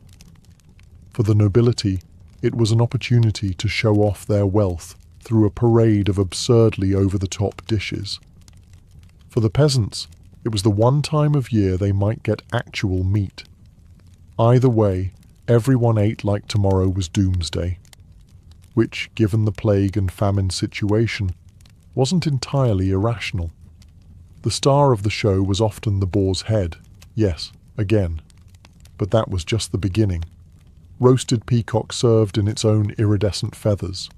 S1: For the nobility, it was an opportunity to show off their wealth through a parade of absurdly over-the-top dishes. For the peasants, it was the one time of year they might get actual meat. Either way, everyone ate like tomorrow was doomsday, which, given the plague and famine situation, wasn't entirely irrational. The star of the show was often the boar's head, yes, again. But that was just the beginning. Roasted peacock served in its own iridescent feathers,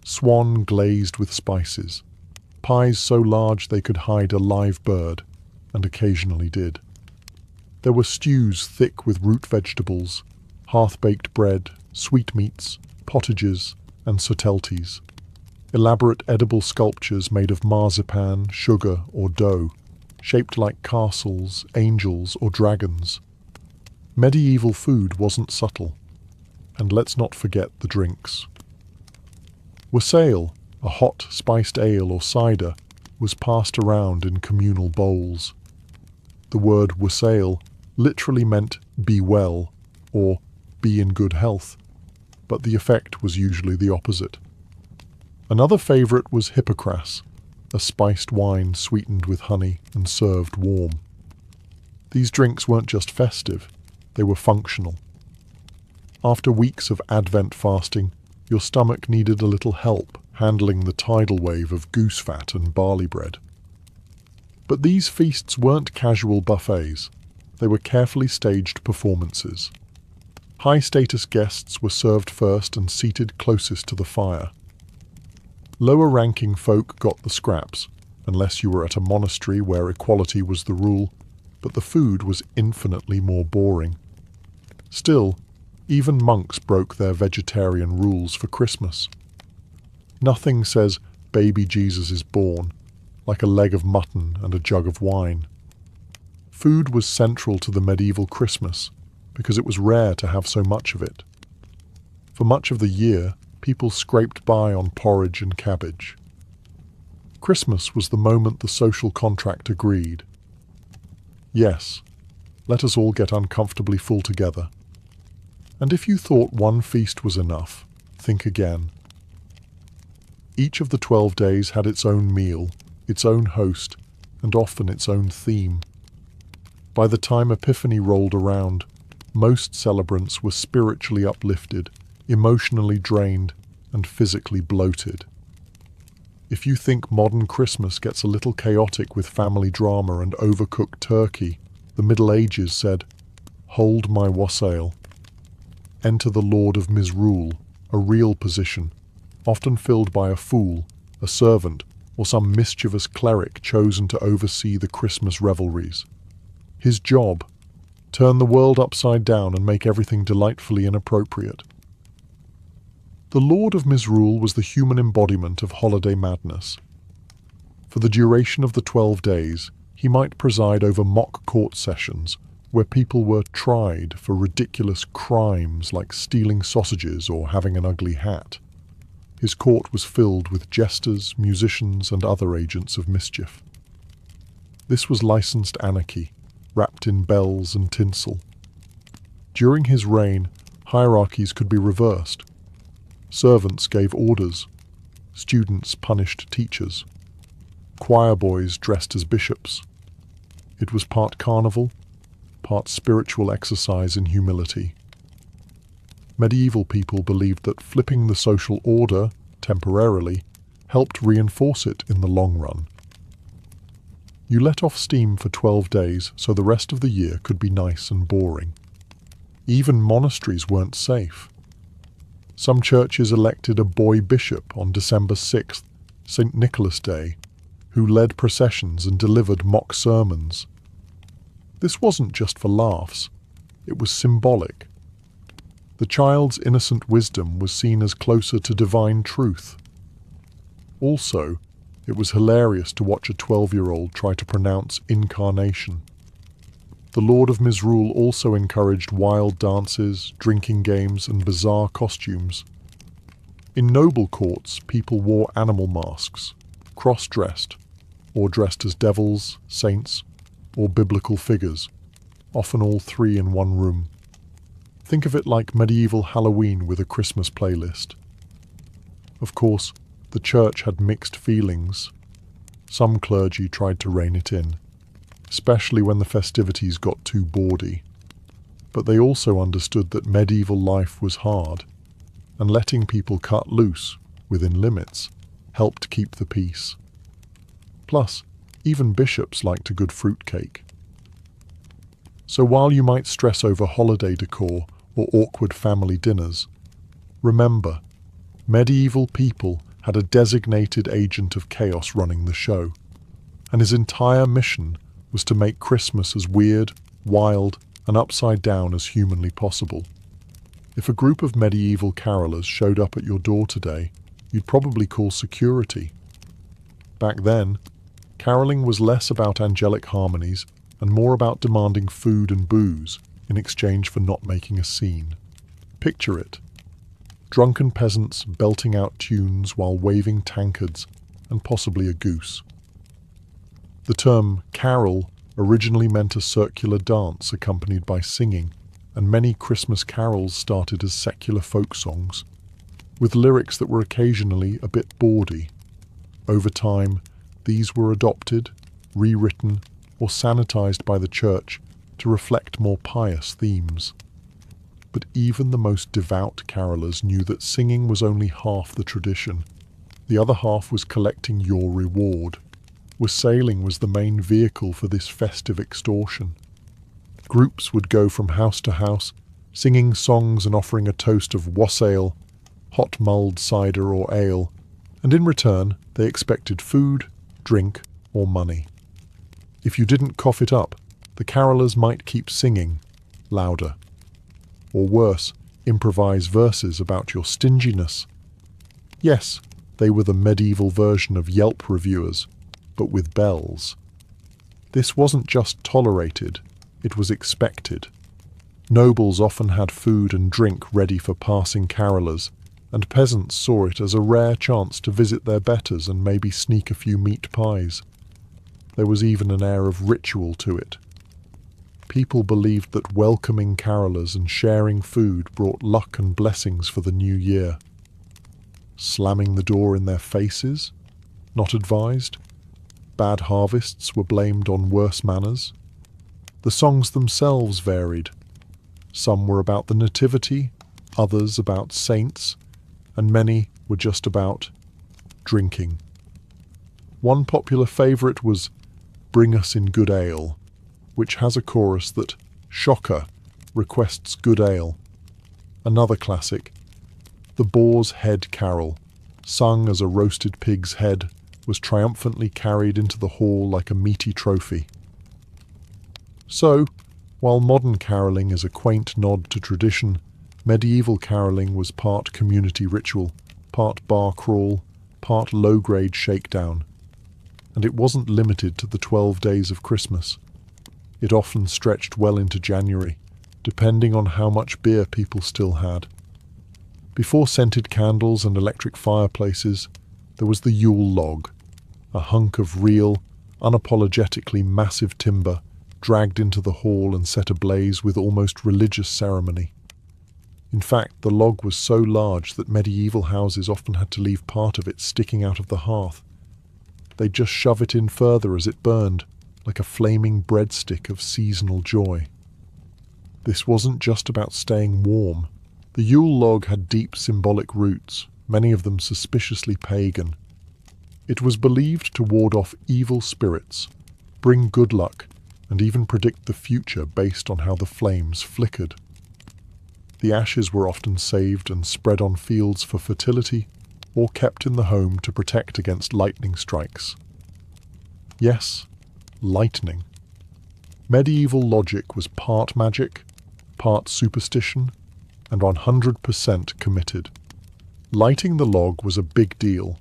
S1: swan glazed with spices, pies so large they could hide a live bird, and occasionally did. There were stews thick with root vegetables, half-baked bread, sweetmeats, pottages, and soteltes. Elaborate edible sculptures made of marzipan, sugar, or dough, shaped like castles, angels, or dragons. Medieval food wasn't subtle. And let's not forget the drinks. Wassail, a hot, spiced ale or cider, was passed around in communal bowls. The word wassail literally meant be well, or be in good health, but the effect was usually the opposite. Another favourite was hippocras, a spiced wine sweetened with honey and served warm. These drinks weren't just festive, they were functional. After weeks of Advent fasting, your stomach needed a little help handling the tidal wave of goose fat and barley bread. But these feasts weren't casual buffets, they were carefully staged performances. High-status guests were served first and seated closest to the fire. Lower-ranking folk got the scraps, unless you were at a monastery where equality was the rule, but the food was infinitely more boring. Still, even monks broke their vegetarian rules for Christmas. Nothing says baby Jesus is born like a leg of mutton and a jug of wine. Food was central to the medieval Christmas because it was rare to have so much of it. For much of the year, people scraped by on porridge and cabbage. Christmas was the moment the social contract agreed. Yes, let us all get uncomfortably full together. And if you thought one feast was enough, think again. Each of the 12 days had its own meal, its own host, and often its own theme. By the time Epiphany rolled around, most celebrants were spiritually uplifted, emotionally drained, and physically bloated. If you think modern Christmas gets a little chaotic with family drama and overcooked turkey, the Middle Ages said, "Hold my wassail." Enter the Lord of Misrule, a real position, often filled by a fool, a servant, or some mischievous cleric chosen to oversee the Christmas revelries. His job: turn the world upside down and make everything delightfully inappropriate. The Lord of Misrule was the human embodiment of holiday madness. For the duration of the 12 days, he might preside over mock court sessions where people were tried for ridiculous crimes like stealing sausages or having an ugly hat. His court was filled with jesters, musicians, and other agents of mischief. This was licensed anarchy, wrapped in bells and tinsel. During his reign, hierarchies could be reversed. Servants gave orders. Students punished teachers. Choir boys dressed as bishops. It was part carnival, part spiritual exercise in humility. Medieval people believed that flipping the social order, temporarily, helped reinforce it in the long run. You let off steam for 12 days so the rest of the year could be nice and boring. Even monasteries weren't safe. Some churches elected a boy bishop on December 6th, St. Nicholas Day, who led processions and delivered mock sermons. This wasn't just for laughs, it was symbolic. The child's innocent wisdom was seen as closer to divine truth. Also, it was hilarious to watch a 12-year-old try to pronounce incarnation. The Lord of Misrule also encouraged wild dances, drinking games, and bizarre costumes. In noble courts, people wore animal masks, cross-dressed, or dressed as devils, saints, or biblical figures, often all three in one room. Think of it like medieval Halloween with a Christmas playlist. Of course, the church had mixed feelings. Some clergy tried to rein it in, especially when the festivities got too bawdy. But they also understood that medieval life was hard, and letting people cut loose, within limits, helped keep the peace. Plus, even bishops liked a good fruitcake. So while you might stress over holiday decor or awkward family dinners, remember, medieval people had a designated agent of chaos running the show, and his entire mission was to make Christmas as weird, wild, and upside down as humanly possible. If a group of medieval carolers showed up at your door today, you'd probably call security. Back then, caroling was less about angelic harmonies and more about demanding food and booze in exchange for not making a scene. Picture it. Drunken peasants belting out tunes while waving tankards and possibly a goose. The term carol originally meant a circular dance accompanied by singing, and many Christmas carols started as secular folk songs, with lyrics that were occasionally a bit bawdy. Over time, these were adopted, rewritten, or sanitized by the church to reflect more pious themes. But even the most devout carolers knew that singing was only half the tradition. The other half was collecting your reward. Wassailing was the main vehicle for this festive extortion. Groups would go from house to house, singing songs and offering a toast of wassail, hot mulled cider or ale, and in return they expected food, drink, or money. If you didn't cough it up, the carolers might keep singing, louder. Or worse, improvise verses about your stinginess. Yes, they were the medieval version of Yelp reviewers, but with bells. This wasn't just tolerated, it was expected. Nobles often had food and drink ready for passing carolers, and peasants saw it as a rare chance to visit their betters and maybe sneak a few meat pies. There was even an air of ritual to it. People believed that welcoming carolers and sharing food brought luck and blessings for the new year. Slamming the door in their faces? Not advised. Bad harvests were blamed on worse manners. The songs themselves varied. Some were about the nativity, others about saints, and many were just about drinking. One popular favourite was "Bring Us in Good Ale," which has a chorus that, shocker, requests good ale. Another classic, "The Boar's Head Carol," sung as a roasted pig's head was triumphantly carried into the hall like a meaty trophy. So, while modern carolling is a quaint nod to tradition, medieval carolling was part community ritual, part bar crawl, part low-grade shakedown. And it wasn't limited to the 12 days of Christmas. It often stretched well into January, depending on how much beer people still had. Before scented candles and electric fireplaces, there was the Yule log, a hunk of real, unapologetically massive timber dragged into the hall and set ablaze with almost religious ceremony. In fact, the log was so large that medieval houses often had to leave part of it sticking out of the hearth. They'd just shove it in further as it burned, like a flaming breadstick of seasonal joy. This wasn't just about staying warm. The Yule log had deep symbolic roots, many of them suspiciously pagan. It was believed to ward off evil spirits, bring good luck, and even predict the future based on how the flames flickered. The ashes were often saved and spread on fields for fertility, or kept in the home to protect against lightning strikes. Yes, lightning. Medieval logic was part magic, part superstition, and 100% committed. Lighting the log was a big deal.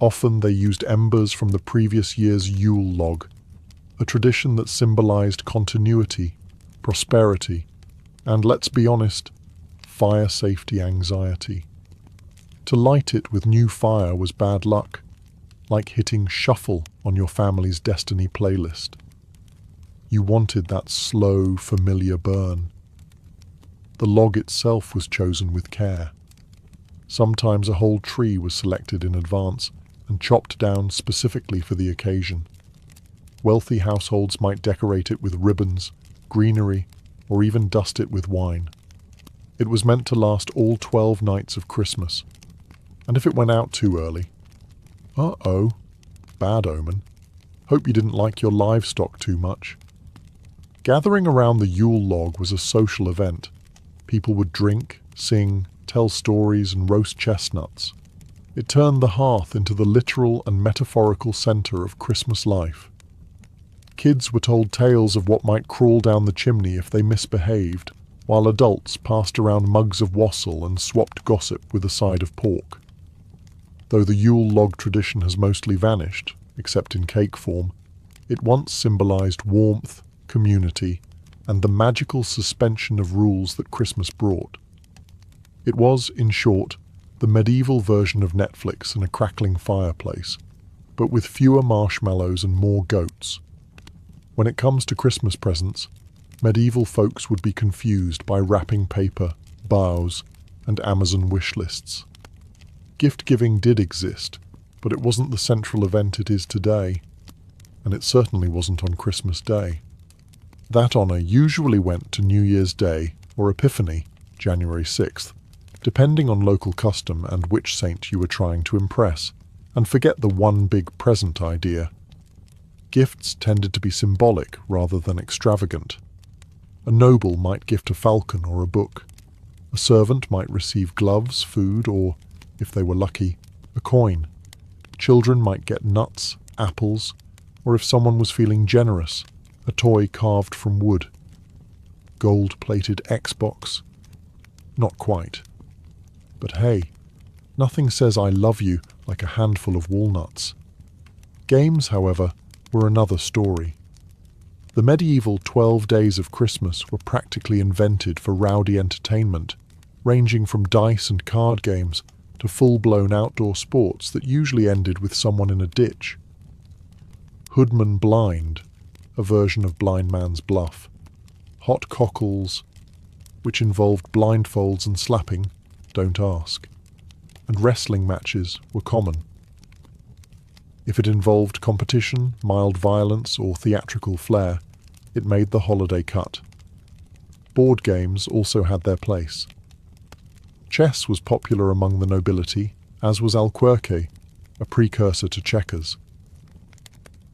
S1: Often they used embers from the previous year's Yule log, a tradition that symbolized continuity, prosperity, and, let's be honest, fire safety anxiety. To light it with new fire was bad luck, like hitting shuffle on your family's Destiny playlist. You wanted that slow, familiar burn. The log itself was chosen with care. Sometimes a whole tree was selected in advance and chopped down specifically for the occasion. Wealthy households might decorate it with ribbons, greenery, or even dust it with wine. It was meant to last all 12 nights of Christmas. And if it went out too early, uh-oh, bad omen. Hope you didn't like your livestock too much. Gathering around the Yule log was a social event. People would drink, sing, tell stories, and roast chestnuts. It turned the hearth into the literal and metaphorical center of Christmas life. Kids were told tales of what might crawl down the chimney if they misbehaved, while adults passed around mugs of wassail and swapped gossip with a side of pork. Though the Yule log tradition has mostly vanished, except in cake form, it once symbolized warmth, community, and the magical suspension of rules that Christmas brought. It was, in short, the medieval version of Netflix and a crackling fireplace, but with fewer marshmallows and more goats. When it comes to Christmas presents, medieval folks would be confused by wrapping paper, boughs, and Amazon wish lists. Gift-giving did exist, but it wasn't the central event it is today, and it certainly wasn't on Christmas Day. That honour usually went to New Year's Day or Epiphany, January 6th, depending on local custom and which saint you were trying to impress, and forget the one big present idea. Gifts tended to be symbolic rather than extravagant. A noble might gift a falcon or a book. A servant might receive gloves, food, or, if they were lucky, a coin. Children might get nuts, apples, or if someone was feeling generous, a toy carved from wood. Gold-plated Xbox? Not quite. But hey, nothing says I love you like a handful of walnuts. Games, however, were another story. The medieval 12 days of Christmas were practically invented for rowdy entertainment, ranging from dice and card games to full-blown outdoor sports that usually ended with someone in a ditch. Hoodman Blind, a version of Blind Man's Bluff, hot cockles, which involved blindfolds and slapping, don't ask, and wrestling matches were common. If it involved competition, mild violence, or theatrical flair, it made the holiday cut. Board games also had their place. Chess was popular among the nobility, as was alquerque, a precursor to checkers.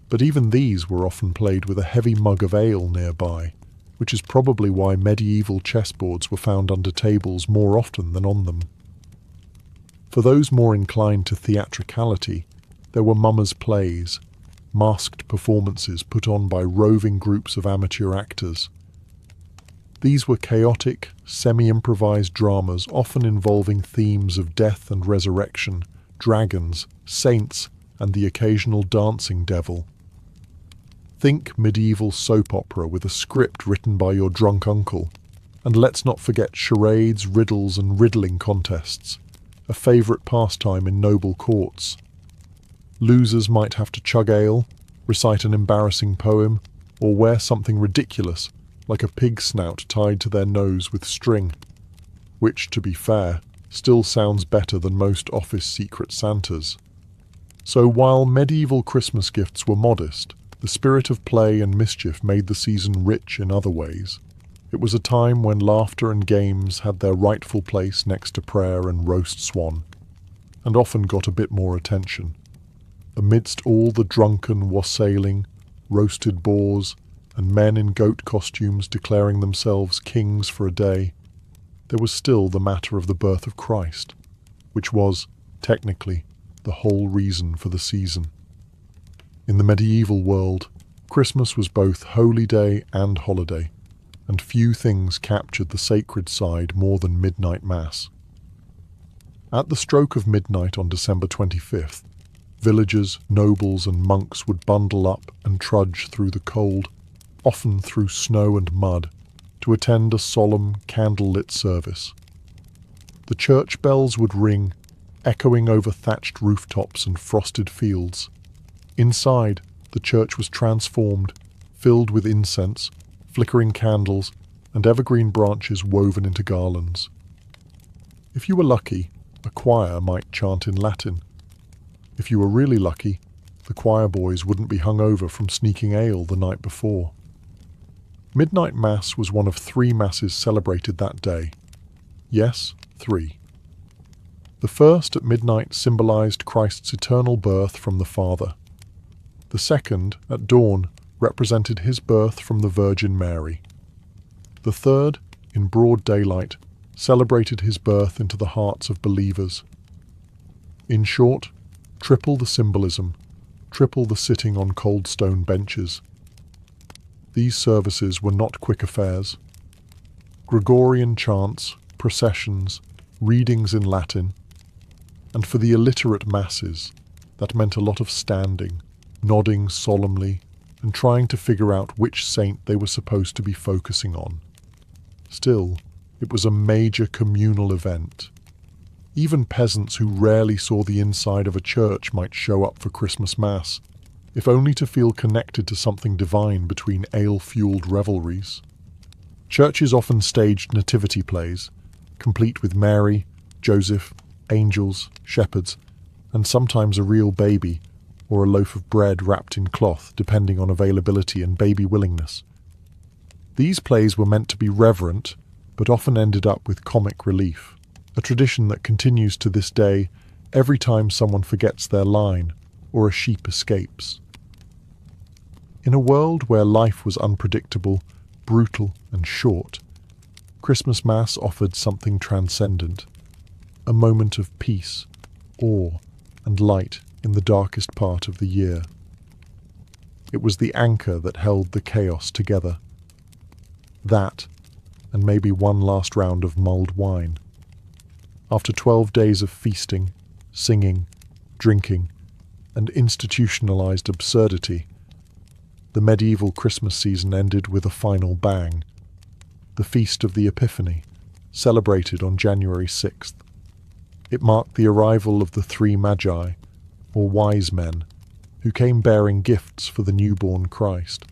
S1: But even these were often played with a heavy mug of ale nearby, which is probably why medieval chessboards were found under tables more often than on them. For those more inclined to theatricality, there were mummers' plays, masked performances put on by roving groups of amateur actors. These were chaotic, semi-improvised dramas often involving themes of death and resurrection, dragons, saints, and the occasional dancing devil. Think medieval soap opera with a script written by your drunk uncle. And let's not forget charades, riddles, and riddling contests, a favourite pastime in noble courts. Losers might have to chug ale, recite an embarrassing poem, or wear something ridiculous, like a pig snout tied to their nose with string, which, to be fair, still sounds better than most office secret Santas. So while medieval Christmas gifts were modest, the spirit of play and mischief made the season rich in other ways. It was a time when laughter and games had their rightful place next to prayer and roast swan, and often got a bit more attention. Amidst all the drunken wassailing, roasted boars, and men in goat costumes declaring themselves kings for a day, there was still the matter of the birth of Christ, which was, technically, the whole reason for the season. In the medieval world, Christmas was both holy day and holiday, and few things captured the sacred side more than midnight mass. At the stroke of midnight on December 25th, villagers, nobles, and monks would bundle up and trudge through the cold, often through snow and mud, to attend a solemn, candle-lit service. The church bells would ring, echoing over thatched rooftops and frosted fields. Inside, the church was transformed, filled with incense, flickering candles, and evergreen branches woven into garlands. If you were lucky, a choir might chant in Latin. If you were really lucky, the choir boys wouldn't be hungover from sneaking ale the night before. Midnight Mass was one of 3 masses celebrated that day. Yes, 3. The first at midnight symbolized Christ's eternal birth from the Father. The second, at dawn, represented his birth from the Virgin Mary. The third, in broad daylight, celebrated his birth into the hearts of believers. In short, triple the symbolism, triple the sitting on cold stone benches. These services were not quick affairs. Gregorian chants, processions, readings in Latin, and for the illiterate masses, that meant a lot of standing, nodding solemnly, and trying to figure out which saint they were supposed to be focusing on. Still, it was a major communal event. Even peasants who rarely saw the inside of a church might show up for Christmas Mass, if only to feel connected to something divine between ale-fueled revelries. Churches often staged nativity plays, complete with Mary, Joseph, angels, shepherds, and sometimes a real baby, or a loaf of bread wrapped in cloth, depending on availability and baby willingness. These plays were meant to be reverent, but often ended up with comic relief, a tradition that continues to this day every time someone forgets their line or a sheep escapes. In a world where life was unpredictable, brutal, and short, Christmas Mass offered something transcendent, a moment of peace, awe, and light in the darkest part of the year. It was the anchor that held the chaos together. That, and maybe one last round of mulled wine. After 12 days of feasting, singing, drinking, and institutionalized absurdity, the medieval Christmas season ended with a final bang. The Feast of the Epiphany, celebrated on January 6th. It marked the arrival of the 3 Magi, or wise men, who came bearing gifts for the newborn Christ.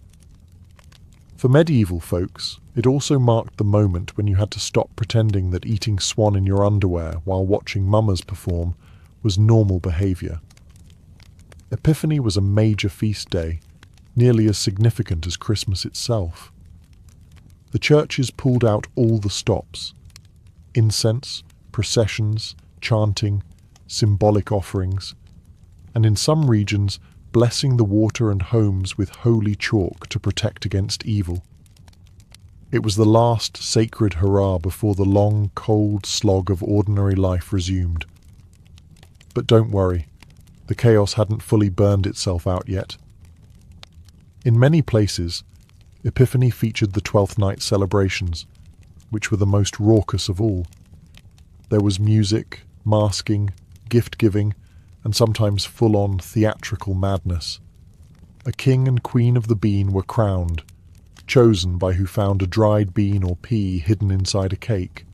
S1: For medieval folks, it also marked the moment when you had to stop pretending that eating swan in your underwear while watching mummers perform was normal behaviour. Epiphany was a major feast day, nearly as significant as Christmas itself. The churches pulled out all the stops: incense, processions, chanting, symbolic offerings, and in some regions, blessing the water and homes with holy chalk to protect against evil. It was the last sacred hurrah before the long, cold slog of ordinary life resumed. But don't worry, the chaos hadn't fully burned itself out yet. In many places, Epiphany featured the Twelfth Night celebrations, which were the most raucous of all. There was music, masking, gift-giving, and sometimes full-on theatrical madness. A king and queen of the bean were crowned, chosen by who found a dried bean or pea hidden inside a cake.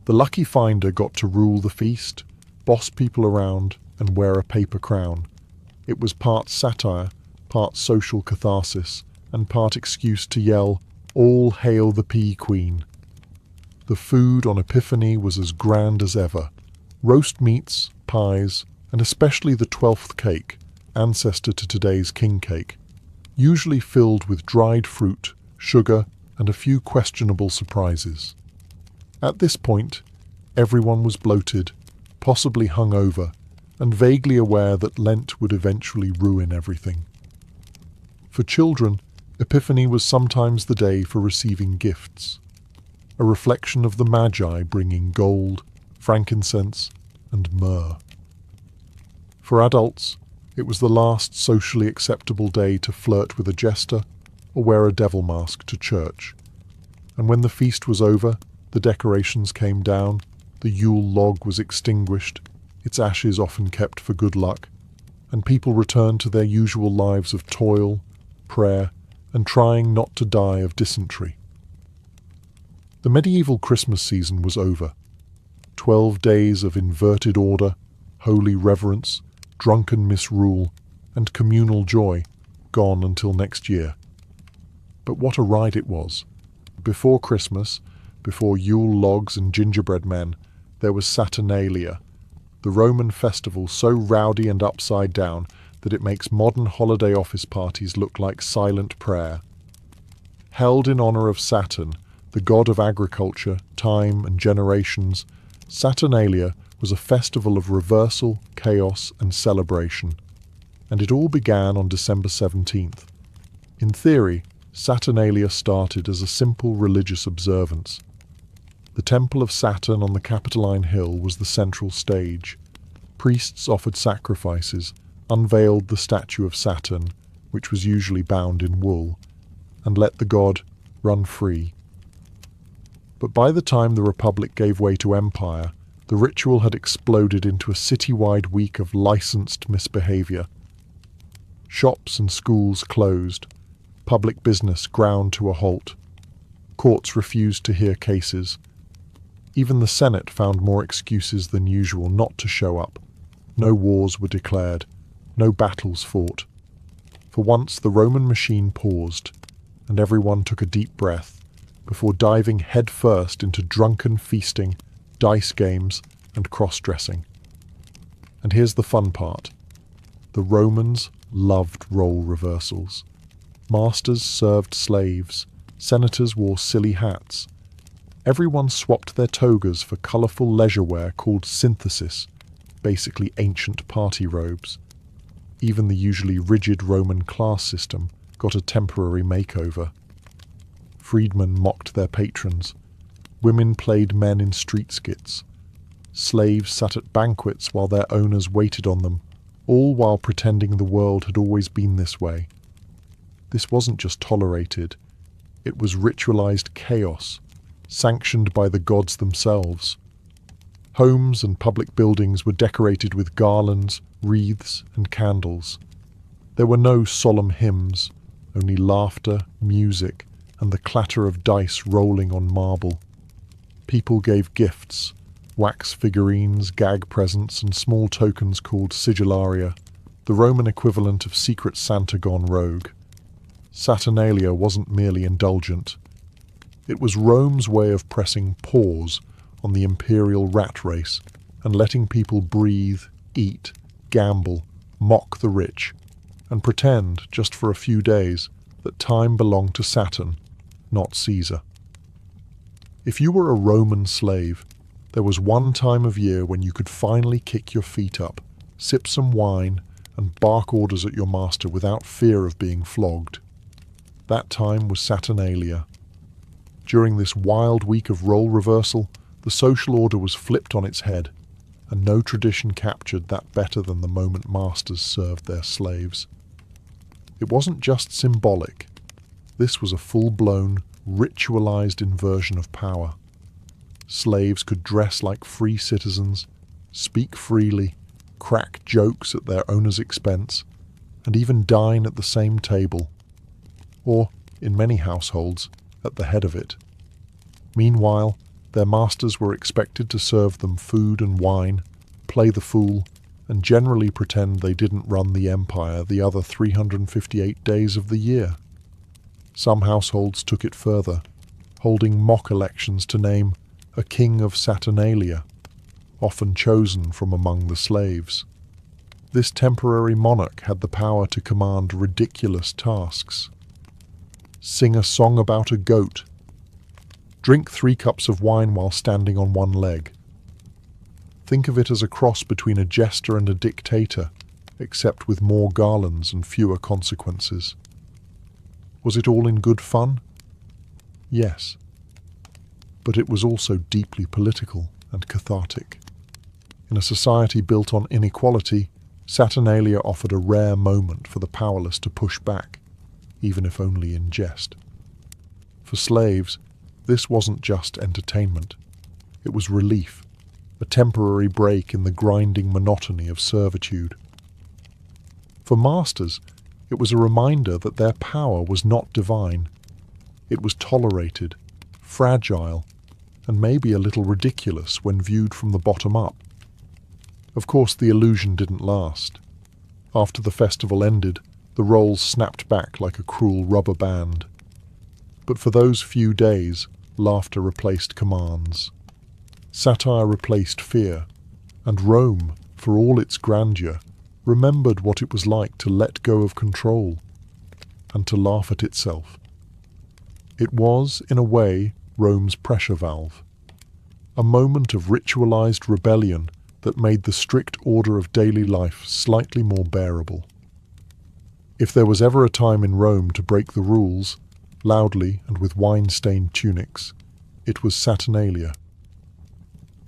S1: The lucky finder got to rule the feast, boss people around, and wear a paper crown. It was part satire, part social catharsis, and part excuse to yell, "All hail the pea queen." The food on Epiphany was as grand as ever. Roast meats, pies, and especially the 12th cake, ancestor to today's king cake, usually filled with dried fruit, sugar, and a few questionable surprises. At this point, everyone was bloated, possibly hungover, and vaguely aware that Lent would eventually ruin everything. For children, Epiphany was sometimes the day for receiving gifts, a reflection of the Magi bringing gold, frankincense, and myrrh. For adults, it was the last socially acceptable day to flirt with a jester or wear a devil mask to church. And when the feast was over, the decorations came down, the Yule log was extinguished, its ashes often kept for good luck, and people returned to their usual lives of toil, prayer, and trying not to die of dysentery. The medieval Christmas season was over. 12 days of inverted order, holy reverence, drunken misrule, and communal joy, gone until next year. But what a ride it was. Before Christmas, before Yule logs and gingerbread men, there was Saturnalia, the Roman festival so rowdy and upside down that it makes modern holiday office parties look like silent prayer. Held in honor of Saturn, the god of agriculture, time, and generations, Saturnalia was a festival of reversal, chaos, and celebration, and it all began on December 17th. In theory, Saturnalia started as a simple religious observance. The Temple of Saturn on the Capitoline Hill was the central stage. Priests offered sacrifices, unveiled the statue of Saturn, which was usually bound in wool, and let the god run free. But by the time the Republic gave way to empire, the ritual had exploded into a citywide week of licensed misbehavior. Shops and schools closed, public business ground to a halt, courts refused to hear cases. Even the Senate found more excuses than usual not to show up. No wars were declared, no battles fought. For once the Roman machine paused, and everyone took a deep breath before diving headfirst into drunken feasting, dice games, and cross-dressing. And here's the fun part. The Romans loved role reversals. Masters served slaves, senators wore silly hats. Everyone swapped their togas for colourful leisure wear called synthesis, basically ancient party robes. Even the usually rigid Roman class system got a temporary makeover. Freedmen mocked their patrons. Women played men in street skits. Slaves sat at banquets while their owners waited on them, all while pretending the world had always been this way. This wasn't just tolerated, it was ritualized chaos, sanctioned by the gods themselves. Homes and public buildings were decorated with garlands, wreaths, and candles. There were no solemn hymns, only laughter, music, and the clatter of dice rolling on marble. People gave gifts, wax figurines, gag presents, and small tokens called sigillaria, the Roman equivalent of Secret Santa gone rogue. Saturnalia wasn't merely indulgent. It was Rome's way of pressing pause on the imperial rat race and letting people breathe, eat, gamble, mock the rich, and pretend, just for a few days, that time belonged to Saturn, not Caesar. If you were a Roman slave, there was one time of year when you could finally kick your feet up, sip some wine, and bark orders at your master without fear of being flogged. That time was Saturnalia. During this wild week of role reversal, the social order was flipped on its head, and no tradition captured that better than the moment masters served their slaves. It wasn't just symbolic. This was a full-blown, ritualized inversion of power. Slaves could dress like free citizens, speak freely, crack jokes at their owner's expense, and even dine at the same table, or, in many households, at the head of it. Meanwhile, their masters were expected to serve them food and wine, play the fool, and generally pretend they didn't run the empire the other 358 days of the year. Some households took it further, holding mock elections to name a king of Saturnalia, often chosen from among the slaves. This temporary monarch had the power to command ridiculous tasks. Sing a song about a goat. Drink 3 cups of wine while standing on one leg. Think of it as a cross between a jester and a dictator, except with more garlands and fewer consequences. Was it all in good fun? Yes. But it was also deeply political and cathartic. In a society built on inequality, Saturnalia offered a rare moment for the powerless to push back, even if only in jest. For slaves, this wasn't just entertainment. It was relief, a temporary break in the grinding monotony of servitude. For masters, it was a reminder that their power was not divine. It was tolerated, fragile, and maybe a little ridiculous when viewed from the bottom up. Of course, the illusion didn't last. After the festival ended, the roles snapped back like a cruel rubber band. But for those few days, laughter replaced commands. Satire replaced fear, and Rome, for all its grandeur, remembered what it was like to let go of control and to laugh at itself. It was, in a way, Rome's pressure valve, a moment of ritualized rebellion that made the strict order of daily life slightly more bearable. If there was ever a time in Rome to break the rules, loudly and with wine-stained tunics, it was Saturnalia.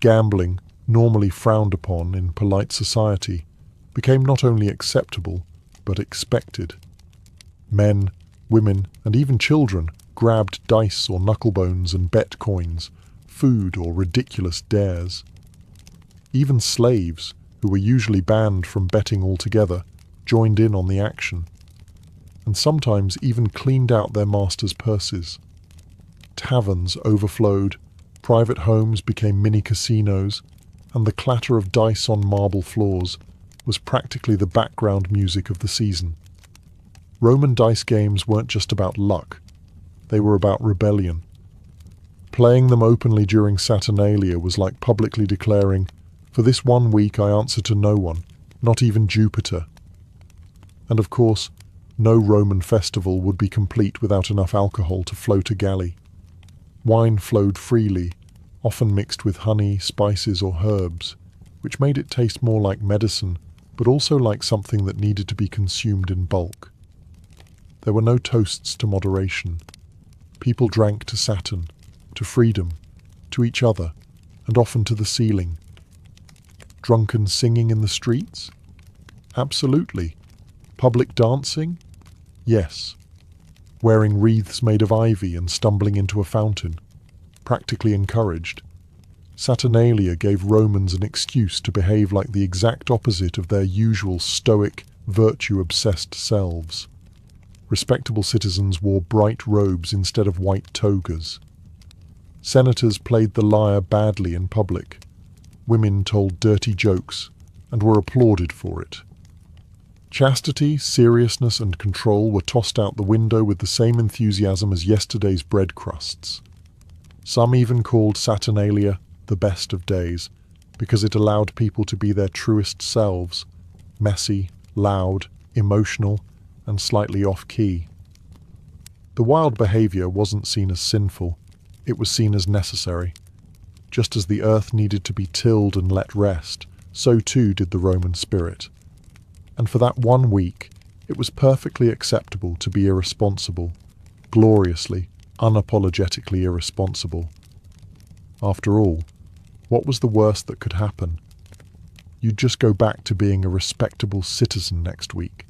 S1: Gambling, normally frowned upon in polite society, became not only acceptable, but expected. Men, women, and even children grabbed dice or knucklebones and bet coins, food or ridiculous dares. Even slaves, who were usually banned from betting altogether, joined in on the action, and sometimes even cleaned out their masters' purses. Taverns overflowed, private homes became mini-casinos, and the clatter of dice on marble floors was practically the background music of the season. Roman dice games weren't just about luck, they were about rebellion. Playing them openly during Saturnalia was like publicly declaring, "For this one week I answer to no one, not even Jupiter." And of course, no Roman festival would be complete without enough alcohol to float a galley. Wine flowed freely, often mixed with honey, spices, or herbs, which made it taste more like medicine, but also like something that needed to be consumed in bulk. There were no toasts to moderation. People drank to Saturn, to freedom, to each other, and often to the ceiling. Drunken singing in the streets? Absolutely. Public dancing? Yes. Wearing wreaths made of ivy and stumbling into a fountain? Practically encouraged. Saturnalia gave Romans an excuse to behave like the exact opposite of their usual stoic, virtue-obsessed selves. Respectable citizens wore bright robes instead of white togas. Senators played the lyre badly in public. Women told dirty jokes and were applauded for it. Chastity, seriousness, and control were tossed out the window with the same enthusiasm as yesterday's bread crusts. Some even called Saturnalia the best of days, because it allowed people to be their truest selves, messy, loud, emotional, and slightly off-key. The wild behavior wasn't seen as sinful, it was seen as necessary. Just as the earth needed to be tilled and let rest, so too did the Roman spirit. And for that 1 week, it was perfectly acceptable to be irresponsible, gloriously, unapologetically irresponsible. After all, what was the worst that could happen? You'd just go back to being a respectable citizen next week.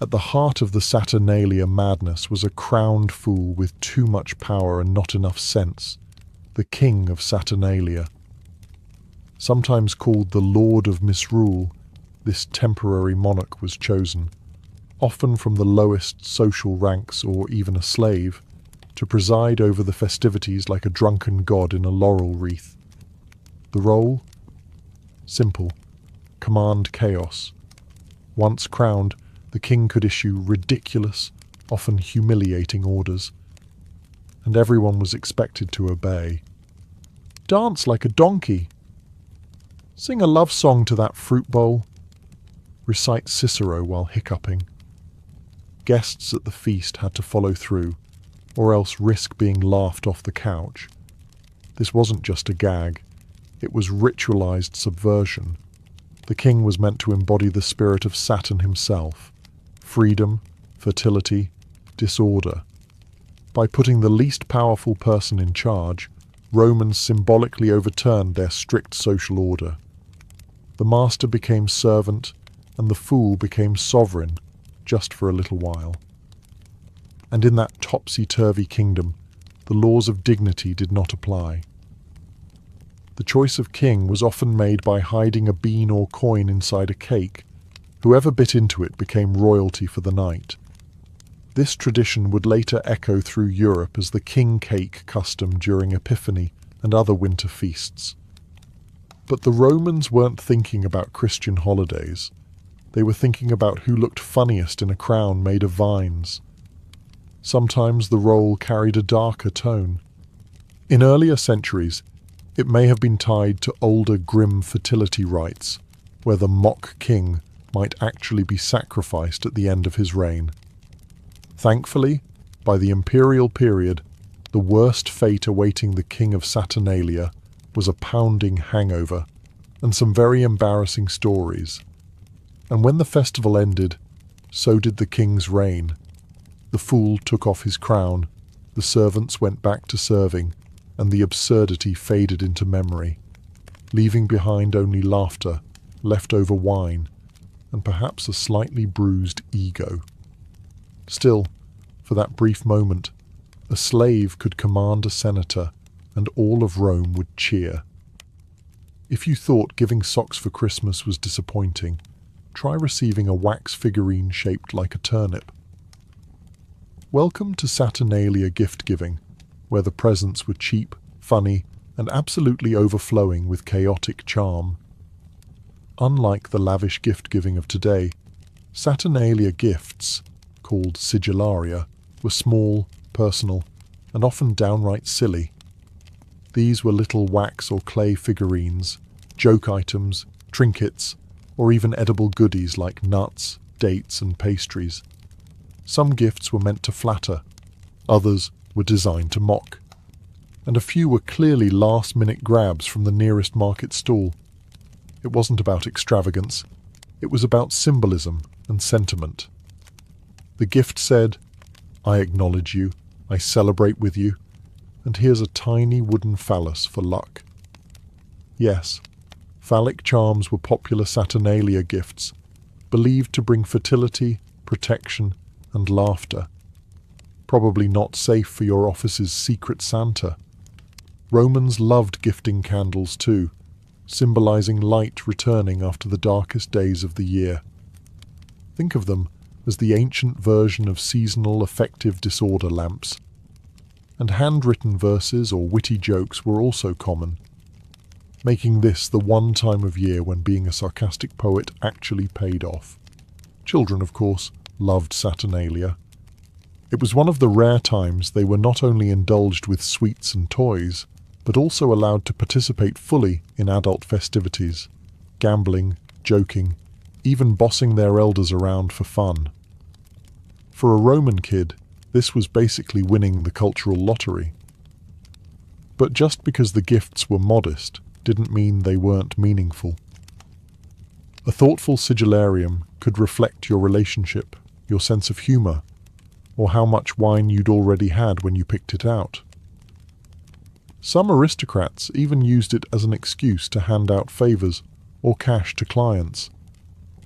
S1: At the heart of the Saturnalia madness was a crowned fool with too much power and not enough sense, the king of Saturnalia. Sometimes called the Lord of Misrule, this temporary monarch was chosen, often from the lowest social ranks or even a slave, to preside over the festivities like a drunken god in a laurel wreath. The role? Simple. Command chaos. Once crowned, the king could issue ridiculous, often humiliating orders, and everyone was expected to obey. Dance like a donkey. Sing a love song to that fruit bowl. Recite Cicero while hiccuping. Guests at the feast had to follow through, or else risk being laughed off the couch. This wasn't just a gag, it was ritualized subversion. The king was meant to embody the spirit of Saturn himself: freedom, fertility, disorder. By putting the least powerful person in charge, Romans symbolically overturned their strict social order. The master became servant, and the fool became sovereign, just for a little while. And in that topsy-turvy kingdom, the laws of dignity did not apply. The choice of king was often made by hiding a bean or coin inside a cake. Whoever bit into it became royalty for the night. This tradition would later echo through Europe as the king cake custom during Epiphany and other winter feasts. But the Romans weren't thinking about Christian holidays. They were thinking about who looked funniest in a crown made of vines. Sometimes the role carried a darker tone. In earlier centuries, it may have been tied to older grim fertility rites, where the mock king might actually be sacrificed at the end of his reign. Thankfully, by the imperial period, the worst fate awaiting the king of Saturnalia was a pounding hangover and some very embarrassing stories. And when the festival ended, so did the king's reign. The fool took off his crown, the servants went back to serving, and the absurdity faded into memory, leaving behind only laughter, leftover wine, and perhaps a slightly bruised ego. Still, for that brief moment, a slave could command a senator, and all of Rome would cheer. If you thought giving socks for Christmas was disappointing, try receiving a wax figurine shaped like a turnip. Welcome to Saturnalia gift-giving, where the presents were cheap, funny, and absolutely overflowing with chaotic charm. Unlike the lavish gift-giving of today, Saturnalia gifts, called sigillaria, were small, personal, and often downright silly. These were little wax or clay figurines, joke items, trinkets, or even edible goodies like nuts, dates, and pastries. Some gifts were meant to flatter, others were designed to mock, and a few were clearly last-minute grabs from the nearest market stall. It wasn't about extravagance, it was about symbolism and sentiment. The gift said, "I acknowledge you, I celebrate with you, and here's a tiny wooden phallus for luck." Yes, phallic charms were popular Saturnalia gifts, believed to bring fertility, protection, and laughter. Probably not safe for your office's secret Santa. Romans loved gifting candles too, symbolizing light returning after the darkest days of the year. Think of them as the ancient version of seasonal affective disorder lamps. And handwritten verses or witty jokes were also common, making this the one time of year when being a sarcastic poet actually paid off. Children, of course, loved Saturnalia. It was one of the rare times they were not only indulged with sweets and toys, but also allowed to participate fully in adult festivities, gambling, joking, even bossing their elders around for fun. For a Roman kid, this was basically winning the cultural lottery. But just because the gifts were modest didn't mean they weren't meaningful. A thoughtful sigillarium could reflect your relationship, your sense of humour, or how much wine you'd already had when you picked it out. Some aristocrats even used it as an excuse to hand out favours or cash to clients,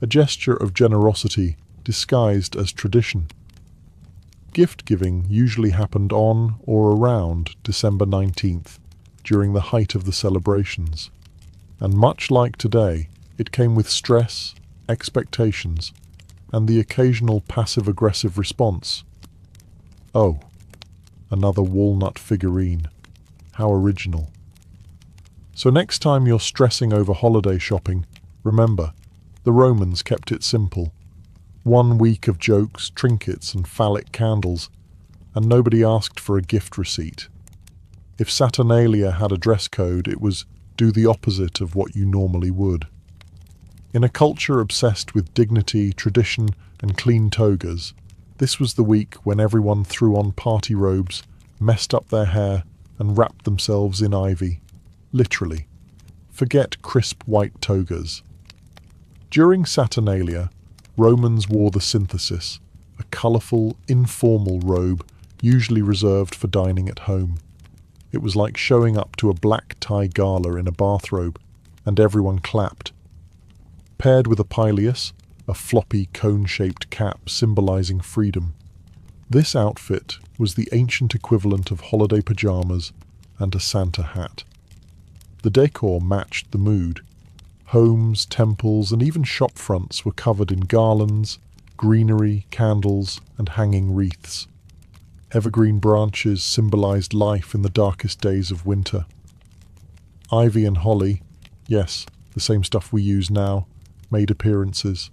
S1: a gesture of generosity disguised as tradition. Gift-giving usually happened on or around December 19th, during the height of the celebrations, and much like today, it came with stress, expectations, and the occasional passive-aggressive response. Oh, another walnut figurine. How original. So next time you're stressing over holiday shopping, remember, the Romans kept it simple. 1 week of jokes, trinkets, and phallic candles, and nobody asked for a gift receipt. If Saturnalia had a dress code, it was do the opposite of what you normally would. In a culture obsessed with dignity, tradition, and clean togas, this was the week when everyone threw on party robes, messed up their hair, and wrapped themselves in ivy. Literally. Forget crisp white togas. During Saturnalia, Romans wore the synthesis, a colourful, informal robe usually reserved for dining at home. It was like showing up to a black tie gala in a bathrobe, and everyone clapped. Paired with a pileus, a floppy cone-shaped cap symbolising freedom. This outfit was the ancient equivalent of holiday pyjamas and a Santa hat. The decor matched the mood. Homes, temples, and even shop fronts were covered in garlands, greenery, candles, and hanging wreaths. Evergreen branches symbolised life in the darkest days of winter. Ivy and holly, yes, the same stuff we use now, made appearances.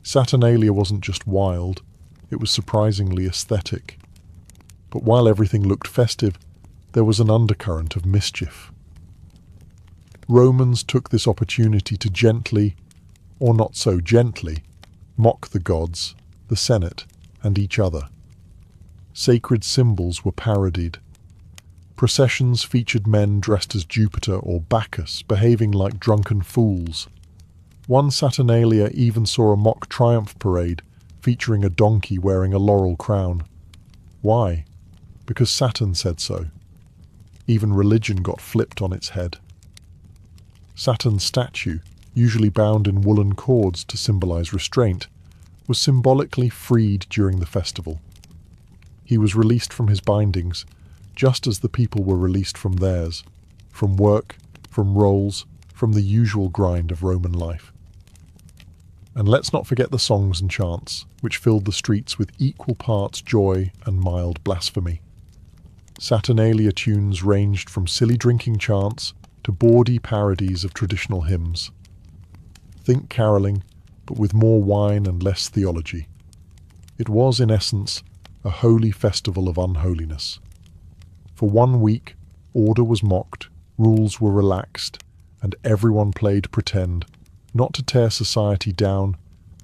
S1: Saturnalia wasn't just wild, it was surprisingly aesthetic. But while everything looked festive, there was an undercurrent of mischief. Romans took this opportunity to gently, or not so gently, mock the gods, the Senate, and each other. Sacred symbols were parodied. Processions featured men dressed as Jupiter or Bacchus, behaving like drunken fools. One Saturnalia even saw a mock triumph parade featuring a donkey wearing a laurel crown. Why? Because Saturn said so. Even religion got flipped on its head. Saturn's statue, usually bound in woolen cords to symbolize restraint, was symbolically freed during the festival. He was released from his bindings, just as the people were released from theirs, from work, from roles, from the usual grind of Roman life. And let's not forget the songs and chants, which filled the streets with equal parts joy and mild blasphemy. Saturnalia tunes ranged from silly drinking chants to bawdy parodies of traditional hymns. Think caroling, but with more wine and less theology. It was, in essence, a holy festival of unholiness. For 1 week, order was mocked, rules were relaxed, and everyone played pretend, not to tear society down,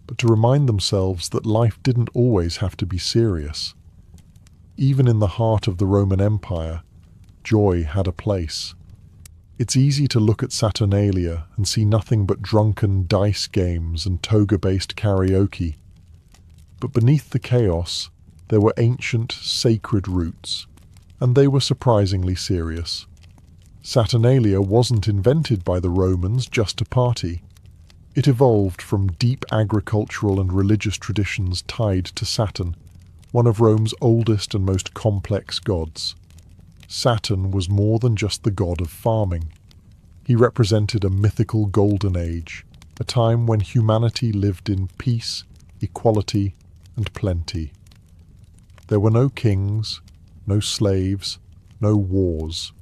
S1: but to remind themselves that life didn't always have to be serious. Even in the heart of the Roman Empire, joy had a place. It's easy to look at Saturnalia and see nothing but drunken dice games and toga-based karaoke. But beneath the chaos, there were ancient, sacred roots, and they were surprisingly serious. Saturnalia wasn't invented by the Romans just to party. It evolved from deep agricultural and religious traditions tied to Saturn, one of Rome's oldest and most complex gods. Saturn was more than just the god of farming. He represented a mythical golden age, a time when humanity lived in peace, equality, and plenty. There were no kings, no slaves, no wars,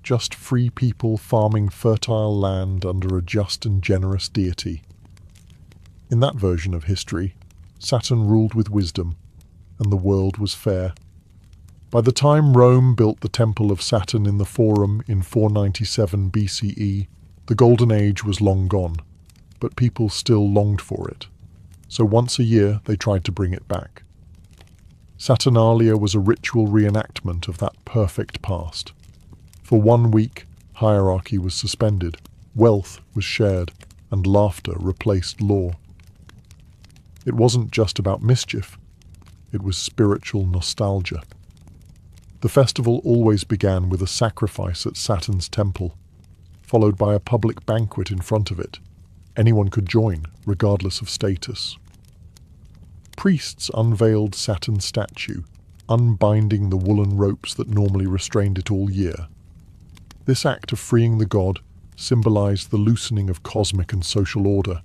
S1: just free people farming fertile land under a just and generous deity. In that version of history, Saturn ruled with wisdom, and the world was fair. By the time Rome built the Temple of Saturn in the Forum in 497 BCE, the Golden Age was long gone, but people still longed for it. So once a year they tried to bring it back. Saturnalia was a ritual reenactment of that perfect past. For 1 week, hierarchy was suspended, wealth was shared, and laughter replaced law. It wasn't just about mischief, it was spiritual nostalgia. The festival always began with a sacrifice at Saturn's temple, followed by a public banquet in front of it. Anyone could join, regardless of status. Priests unveiled Saturn's statue, unbinding the woolen ropes that normally restrained it all year. This act of freeing the god symbolized the loosening of cosmic and social order,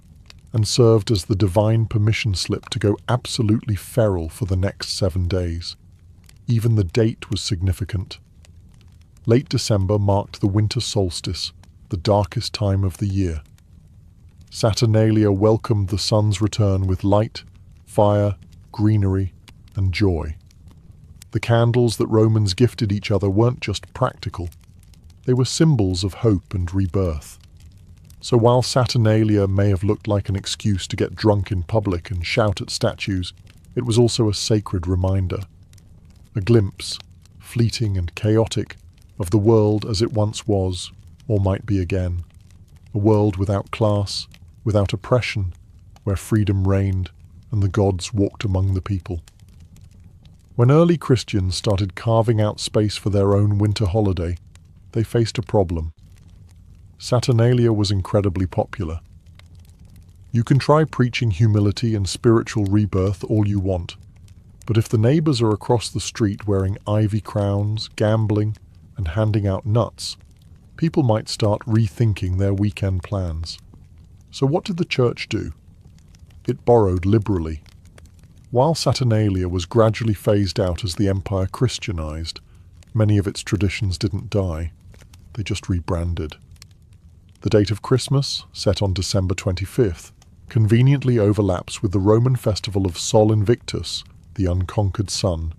S1: and served as the divine permission slip to go absolutely feral for the next 7 days. Even the date was significant. Late December marked the winter solstice, the darkest time of the year. Saturnalia welcomed the sun's return with light, fire, greenery, and joy. The candles that Romans gifted each other weren't just practical, they were symbols of hope and rebirth. So while Saturnalia may have looked like an excuse to get drunk in public and shout at statues, it was also a sacred reminder. A glimpse, fleeting and chaotic, of the world as it once was, or might be again. A world without class, without oppression, where freedom reigned and the gods walked among the people. When early Christians started carving out space for their own winter holiday, they faced a problem. Saturnalia was incredibly popular. You can try preaching humility and spiritual rebirth all you want, but if the neighbors are across the street wearing ivy crowns, gambling, and handing out nuts, people might start rethinking their weekend plans. So what did the church do? It borrowed liberally. While Saturnalia was gradually phased out as the empire Christianized, many of its traditions didn't die. They just rebranded. The date of Christmas, set on December 25th, conveniently overlaps with the Roman festival of Sol Invictus, the unconquered sun,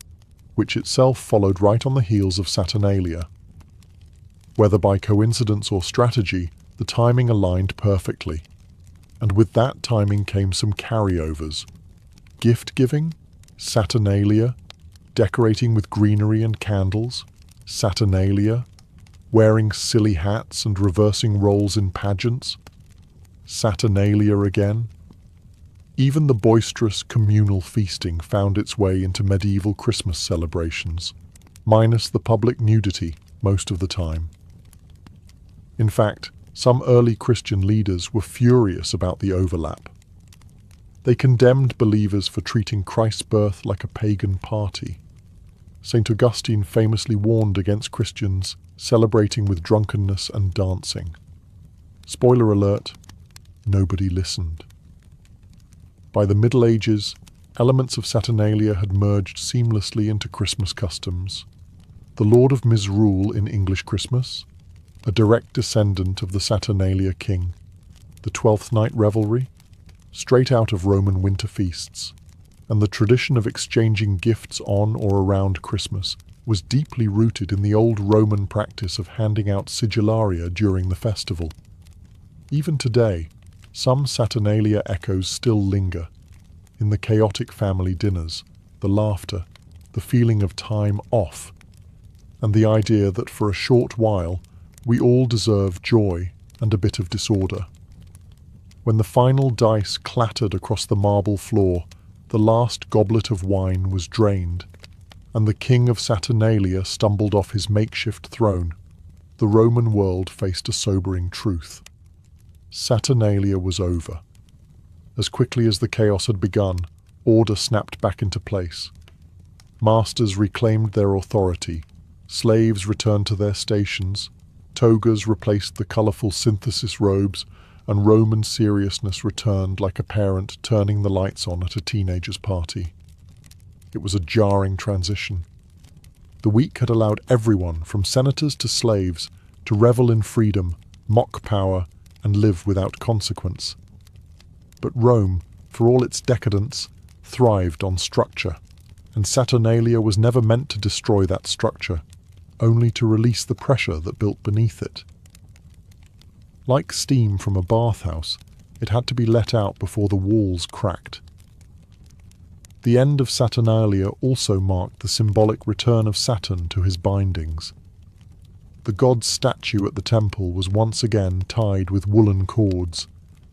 S1: which itself followed right on the heels of Saturnalia. Whether by coincidence or strategy, the timing aligned perfectly. And with that timing came some carryovers. Gift-giving, Saturnalia, decorating with greenery and candles, Saturnalia, wearing silly hats and reversing roles in pageants, Saturnalia again. Even the boisterous communal feasting found its way into medieval Christmas celebrations, minus the public nudity most of the time. In fact, some early Christian leaders were furious about the overlap. They condemned believers for treating Christ's birth like a pagan party. St. Augustine famously warned against Christians celebrating with drunkenness and dancing. Spoiler alert, nobody listened. By the Middle Ages, elements of Saturnalia had merged seamlessly into Christmas customs. The Lord of Misrule in English Christmas, a direct descendant of the Saturnalia king. The Twelfth Night revelry, straight out of Roman winter feasts. And the tradition of exchanging gifts on or around Christmas was deeply rooted in the old Roman practice of handing out sigillaria during the festival. Even today, some Saturnalia echoes still linger. In the chaotic family dinners, the laughter, the feeling of time off, and the idea that for a short while we all deserve joy and a bit of disorder. When the final dice clattered across the marble floor, the last goblet of wine was drained, and the king of Saturnalia stumbled off his makeshift throne. The Roman world faced a sobering truth. Saturnalia was over. As quickly as the chaos had begun, order snapped back into place. Masters reclaimed their authority, slaves returned to their stations, togas replaced the colourful synthesis robes, and Roman seriousness returned like a parent turning the lights on at a teenager's party. It was a jarring transition. The week had allowed everyone, from senators to slaves, to revel in freedom, mock power, and live without consequence. But Rome, for all its decadence, thrived on structure, and Saturnalia was never meant to destroy that structure, only to release the pressure that built beneath it. Like steam from a bathhouse, it had to be let out before the walls cracked. The end of Saturnalia also marked the symbolic return of Saturn to his bindings. The god's statue at the temple was once again tied with woolen cords,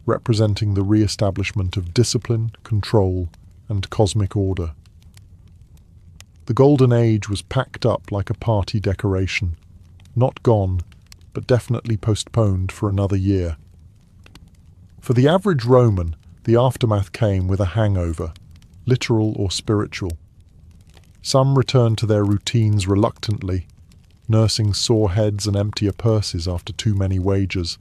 S1: representing the re-establishment of discipline, control, and cosmic order. The Golden Age was packed up like a party decoration, not gone, but definitely postponed for another year. For the average Roman, the aftermath came with a hangover, literal or spiritual. Some returned to their routines reluctantly, nursing sore heads and emptier purses after too many wagers.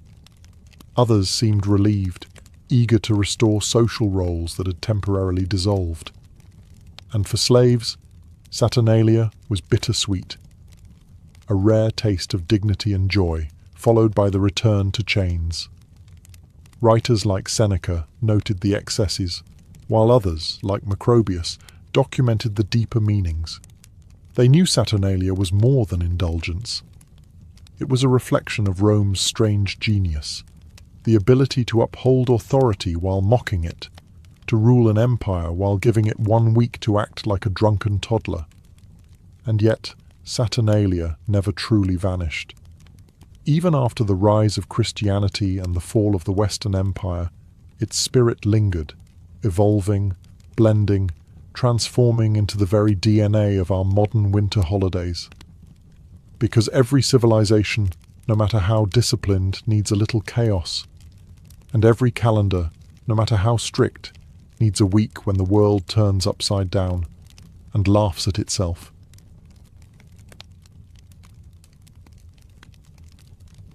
S1: Others seemed relieved, eager to restore social roles that had temporarily dissolved. And for slaves, Saturnalia was bittersweet, a rare taste of dignity and joy, followed by the return to chains. Writers like Seneca noted the excesses, while others, like Macrobius, documented the deeper meanings. They knew Saturnalia was more than indulgence. It was a reflection of Rome's strange genius, the ability to uphold authority while mocking it, to rule an empire while giving it 1 week to act like a drunken toddler. And yet, Saturnalia never truly vanished. Even after the rise of Christianity and the fall of the Western Empire, its spirit lingered, evolving, blending, transforming into the very DNA of our modern winter holidays. Because every civilization, no matter how disciplined, needs a little chaos. And every calendar, no matter how strict, needs a week when the world turns upside down and laughs at itself.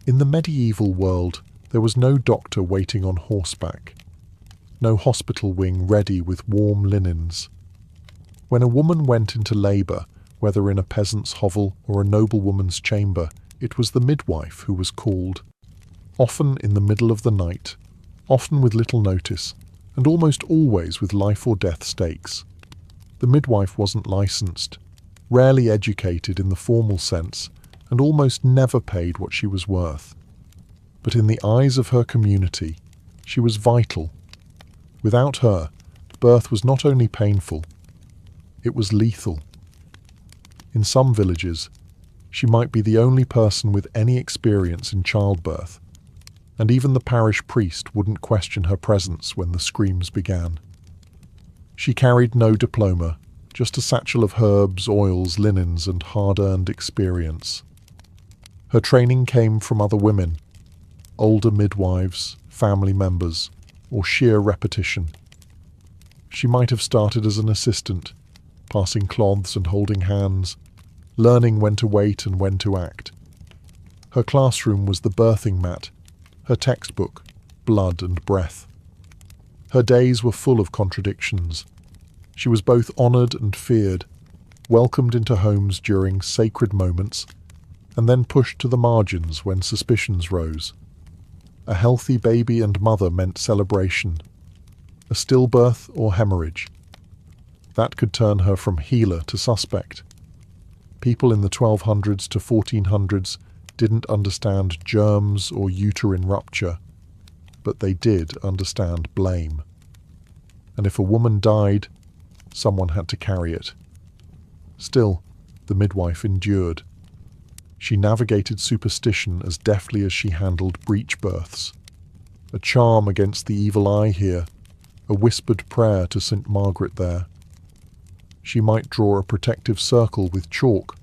S1: In the medieval world, there was no doctor waiting on horseback, no hospital wing ready with warm linens. When a woman went into labour, whether in a peasant's hovel or a noblewoman's chamber, it was the midwife who was called, often in the middle of the night, often with little notice, and almost always with life or death stakes. The midwife wasn't licensed, rarely educated in the formal sense, and almost never paid what she was worth. But in the eyes of her community, she was vital. Without her, birth was not only painful, it was lethal. In some villages, she might be the only person with any experience in childbirth, and even the parish priest wouldn't question her presence when the screams began. She carried no diploma, just a satchel of herbs, oils, linens, and hard-earned experience. Her training came from other women, older midwives, family members, or sheer repetition. She might have started as an assistant, passing cloths and holding hands, learning when to wait and when to act. Her classroom was the birthing mat, her textbook, blood and breath. Her days were full of contradictions. She was both honoured and feared, welcomed into homes during sacred moments, and then pushed to the margins when suspicions rose. A healthy baby and mother meant celebration, a stillbirth or hemorrhage. That could turn her from healer to suspect. People in the 1200s to 1400s didn't understand germs or uterine rupture, but they did understand blame. And if a woman died, someone had to carry it. Still, the midwife endured. She navigated superstition as deftly as she handled breech births. A charm against the evil eye here, a whispered prayer to St. Margaret there. She might draw a protective circle with chalk,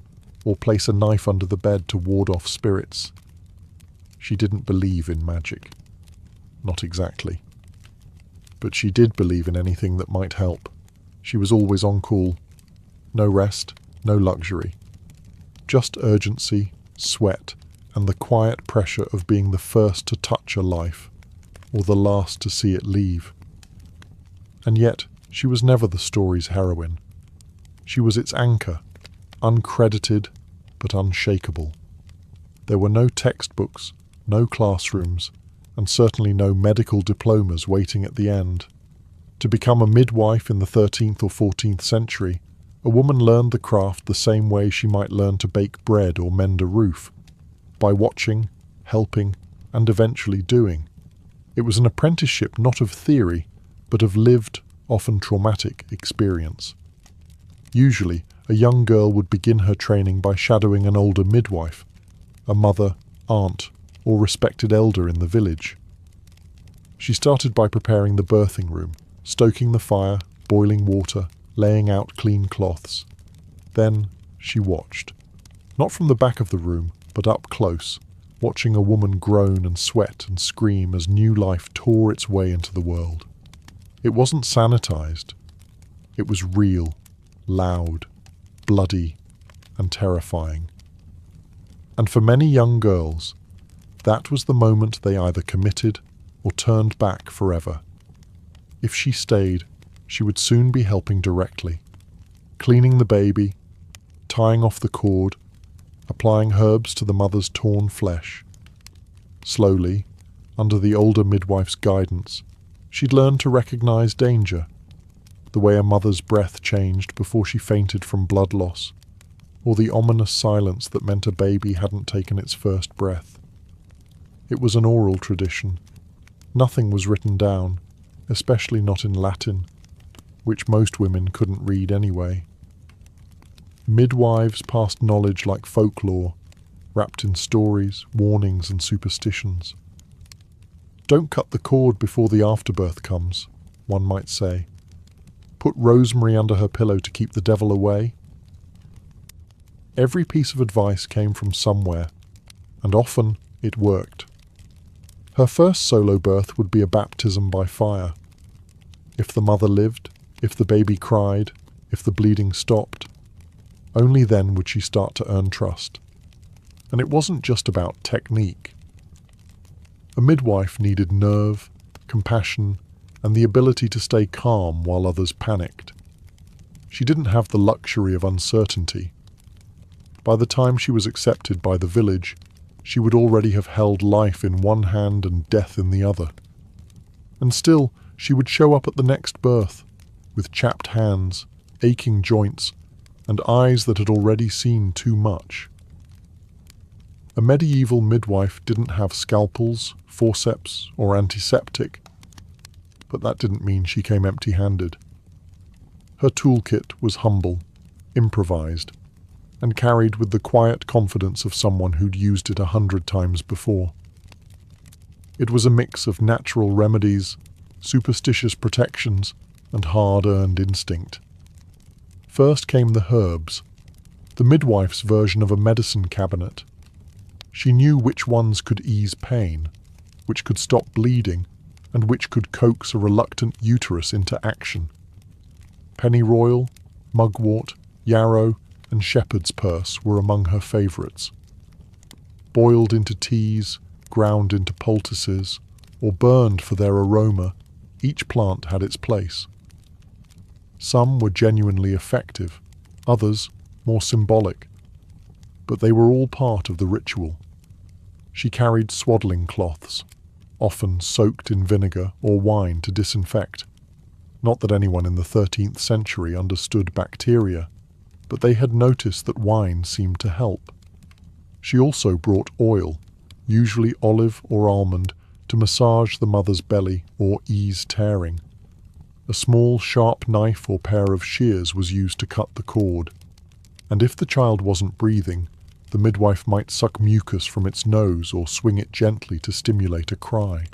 S1: or place a knife under the bed to ward off spirits. She didn't believe in magic. Not exactly. But she did believe in anything that might help. She was always on call. No rest, no luxury. Just urgency, sweat, and the quiet pressure of being the first to touch a life, or the last to see it leave. And yet, she was never the story's heroine. She was its anchor, uncredited but unshakable. There were no textbooks, no classrooms, and certainly no medical diplomas waiting at the end. To become a midwife in the 13th or 14th century, a woman learned the craft the same way she might learn to bake bread or mend a roof, by watching, helping, and eventually doing. It was an apprenticeship not of theory, but of lived, often traumatic, experience. Usually, a young girl would begin her training by shadowing an older midwife, a mother, aunt, or respected elder in the village. She started by preparing the birthing room, stoking the fire, boiling water, laying out clean cloths. Then she watched. Not from the back of the room, but up close, watching a woman groan and sweat and scream as new life tore its way into the world. It wasn't sanitized. It was real, loud, bloody, and terrifying. And for many young girls, that was the moment they either committed or turned back forever. If she stayed, she would soon be helping directly, cleaning the baby, tying off the cord, applying herbs to the mother's torn flesh. Slowly, under the older midwife's guidance, she'd learn to recognize danger, the way a mother's breath changed before she fainted from blood loss, or the ominous silence that meant a baby hadn't taken its first breath. It was an oral tradition. Nothing was written down, especially not in Latin, which most women couldn't read anyway. Midwives passed knowledge like folklore, wrapped in stories, warnings, and superstitions. Don't cut the cord before the afterbirth comes, one might say. Put rosemary under her pillow to keep the devil away. Every piece of advice came from somewhere, and often it worked. Her first solo birth would be a baptism by fire. If the mother lived, if the baby cried, if the bleeding stopped, only then would she start to earn trust. And it wasn't just about technique. A midwife needed nerve, compassion, and the ability to stay calm while others panicked. She didn't have the luxury of uncertainty. By the time she was accepted by the village, she would already have held life in one hand and death in the other. And still, she would show up at the next birth, with chapped hands, aching joints, and eyes that had already seen too much. A medieval midwife didn't have scalpels, forceps, or antiseptic, but that didn't mean she came empty-handed. Her toolkit was humble, improvised, and carried with the quiet confidence of someone who'd used it 100 times before. It was a mix of natural remedies, superstitious protections, and hard-earned instinct. First came the herbs, the midwife's version of a medicine cabinet. She knew which ones could ease pain, which could stop bleeding, and which could coax a reluctant uterus into action. Pennyroyal, mugwort, yarrow, and shepherd's purse were among her favourites. Boiled into teas, ground into poultices, or burned for their aroma, each plant had its place. Some were genuinely effective, others more symbolic, but they were all part of the ritual. She carried swaddling cloths, often soaked in vinegar or wine to disinfect. Not that anyone in the 13th century understood bacteria, but they had noticed that wine seemed to help. She also brought oil, usually olive or almond, to massage the mother's belly or ease tearing. A small, sharp knife or pair of shears was used to cut the cord, and if the child wasn't breathing, the midwife might suck mucus from its nose or swing it gently to stimulate a cry.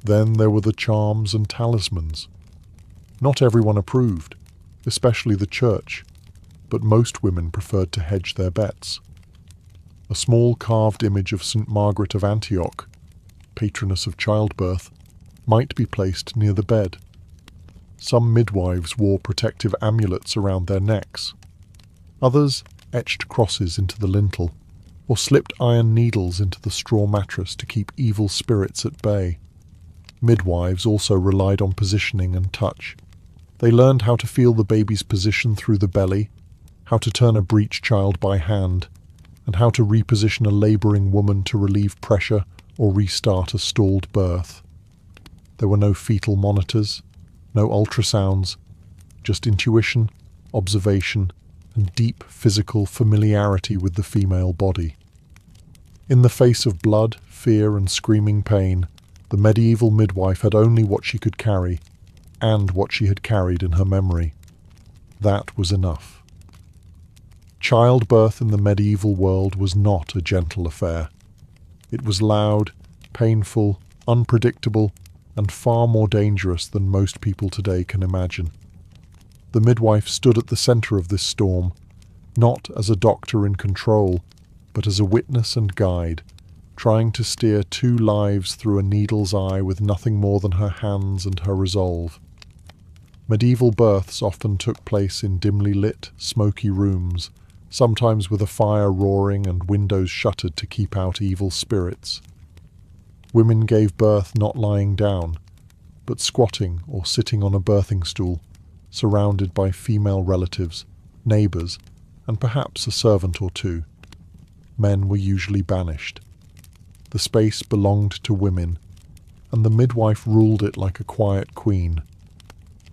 S1: Then there were the charms and talismans. Not everyone approved, especially the church, but most women preferred to hedge their bets. A small carved image of St. Margaret of Antioch, patroness of childbirth, might be placed near the bed. Some midwives wore protective amulets around their necks. Others etched crosses into the lintel, or slipped iron needles into the straw mattress to keep evil spirits at bay. Midwives also relied on positioning and touch. They learned how to feel the baby's position through the belly, how to turn a breech child by hand, and how to reposition a labouring woman to relieve pressure or restart a stalled birth. There were no fetal monitors, No ultrasounds, just intuition, observation, and deep physical familiarity with the female body. In the face of blood, fear, and screaming pain, the medieval midwife had only what she could carry, and what she had carried in her memory. That was enough. Childbirth in the medieval world was not a gentle affair. It was loud, painful, unpredictable, and far more dangerous than most people today can imagine. The midwife stood at the center of this storm, not as a doctor in control, but as a witness and guide, trying to steer two lives through a needle's eye with nothing more than her hands and her resolve. Medieval births often took place in dimly lit, smoky rooms, sometimes with a fire roaring and windows shuttered to keep out evil spirits. Women gave birth not lying down, but squatting or sitting on a birthing stool, surrounded by female relatives, neighbours, and perhaps a servant or two. Men were usually banished. The space belonged to women, and the midwife ruled it like a quiet queen.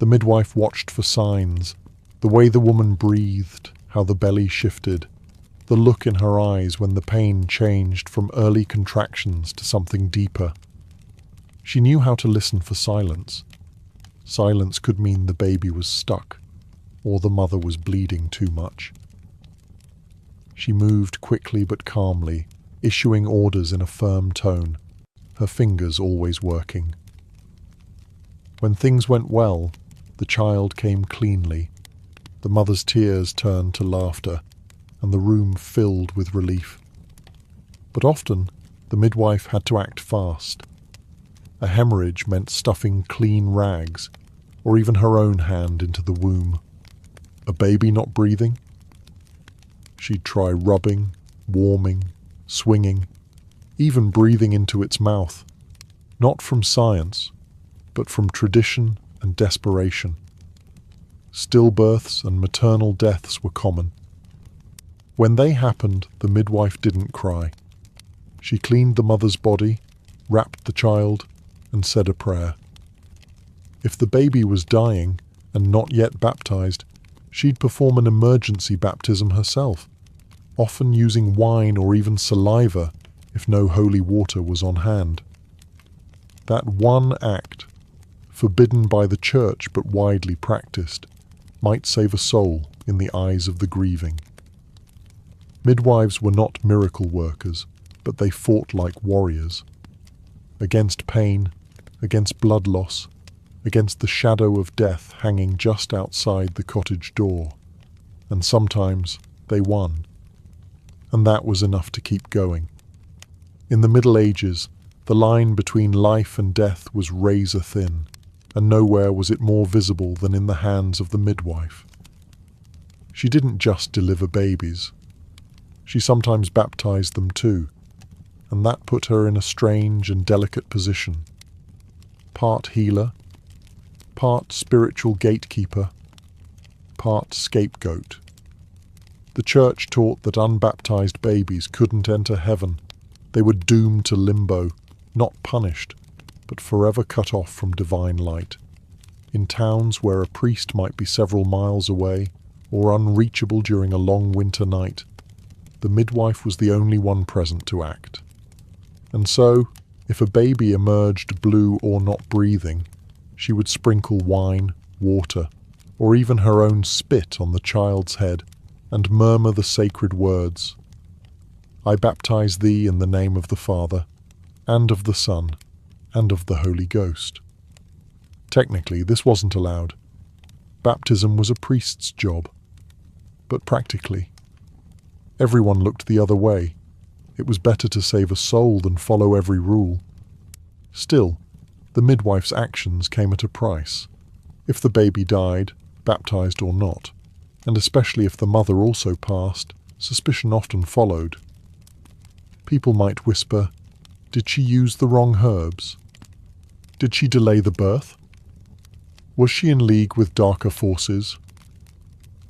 S1: The midwife watched for signs, the way the woman breathed, how the belly shifted, the look in her eyes when the pain changed from early contractions to something deeper. She knew how to listen for silence. Silence could mean the baby was stuck, or the mother was bleeding too much. She moved quickly but calmly, issuing orders in a firm tone, her fingers always working. When things went well, the child came cleanly. The mother's tears turned to laughter, and the room filled with relief. But often, the midwife had to act fast. A hemorrhage meant stuffing clean rags, or even her own hand into the womb. A baby not breathing? She'd try rubbing, warming, swinging, even breathing into its mouth, not from science, but from tradition and desperation. Stillbirths and maternal deaths were common. When they happened, the midwife didn't cry. She cleaned the mother's body, wrapped the child, and said a prayer. If the baby was dying and not yet baptized, she'd perform an emergency baptism herself, often using wine or even saliva if no holy water was on hand. That one act, forbidden by the church but widely practiced, might save a soul in the eyes of the grieving. Midwives were not miracle workers, but they fought like warriors. Against pain, against blood loss, against the shadow of death hanging just outside the cottage door. And sometimes they won. And that was enough to keep going. In the Middle Ages, the line between life and death was razor thin, and nowhere was it more visible than in the hands of the midwife. She didn't just deliver babies. She sometimes baptized them too, and that put her in a strange and delicate position. Part healer, part spiritual gatekeeper, part scapegoat. The church taught that unbaptized babies couldn't enter heaven. They were doomed to limbo, not punished, but forever cut off from divine light. In towns where a priest might be several miles away, or unreachable during a long winter night, the midwife was the only one present to act. And so, if a baby emerged blue or not breathing, she would sprinkle wine, water, or even her own spit on the child's head, and murmur the sacred words, "I baptize thee in the name of the Father, and of the Son, and of the Holy Ghost." Technically, this wasn't allowed. Baptism was a priest's job. But practically, everyone looked the other way. It was better to save a soul than follow every rule. Still, the midwife's actions came at a price. If the baby died, baptized or not, and especially if the mother also passed, suspicion often followed. People might whisper, did she use the wrong herbs? Did she delay the birth? Was she in league with darker forces?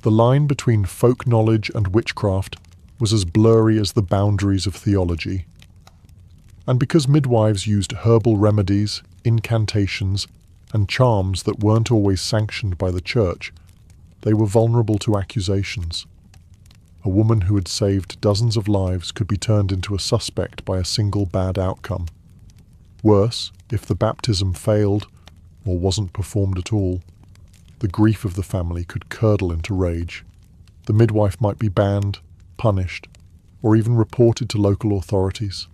S1: The line between folk knowledge and witchcraft was as blurry as the boundaries of theology. And because midwives used herbal remedies, incantations, and charms that weren't always sanctioned by the church, they were vulnerable to accusations. A woman who had saved dozens of lives could be turned into a suspect by a single bad outcome. Worse, if the baptism failed or wasn't performed at all, the grief of the family could curdle into rage. The midwife might be banned, punished, or even reported to local authorities.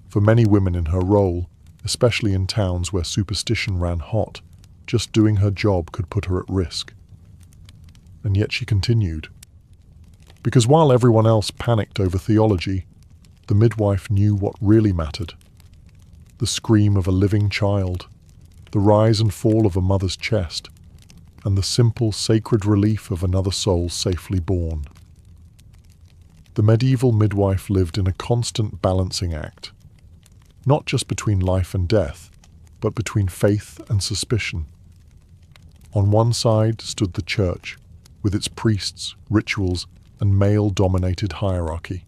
S1: For many women in her role, especially in towns where superstition ran hot, just doing her job could put her at risk. And yet she continued. Because while everyone else panicked over theology, the midwife knew what really mattered. The scream of a living child, the rise and fall of a mother's chest, and the simple, sacred relief of another soul safely born. The medieval midwife lived in a constant balancing act, not just between life and death, but between faith and suspicion. On one side stood the church, with its priests, rituals, and male-dominated hierarchy.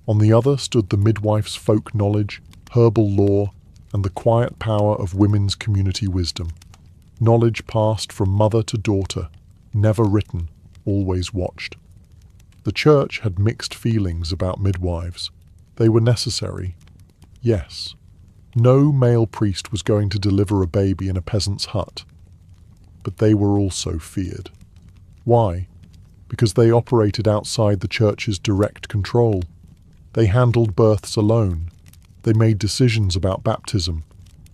S1: On the other stood the midwife's folk knowledge, herbal lore, and the quiet power of women's community wisdom. Knowledge passed from mother to daughter, never written, always watched. The church had mixed feelings about midwives. They were necessary, yes. No male priest was going to deliver a baby in a peasant's hut. But they were also feared. Why? Because they operated outside the church's direct control. They handled births alone. They made decisions about baptism.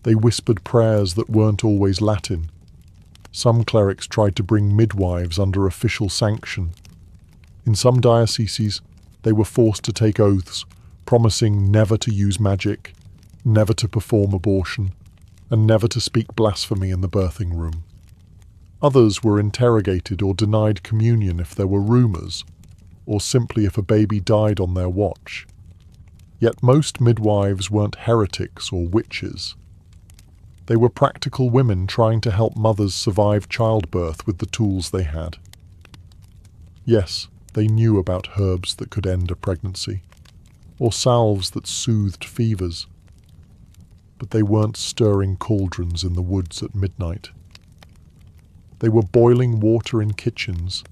S1: They whispered prayers that weren't always Latin. Some clerics tried to bring midwives under official sanction. In some dioceses, they were forced to take oaths, promising never to use magic, never to perform abortion, and never to speak blasphemy in the birthing room. Others were interrogated or denied communion if there were rumors, or simply if a baby died on their watch. Yet most midwives weren't heretics or witches. They were practical women trying to help mothers survive childbirth with the tools they had. Yes, they knew about herbs that could end a pregnancy, or salves that soothed fevers. But they weren't stirring cauldrons in the woods at midnight. They were boiling water in kitchens,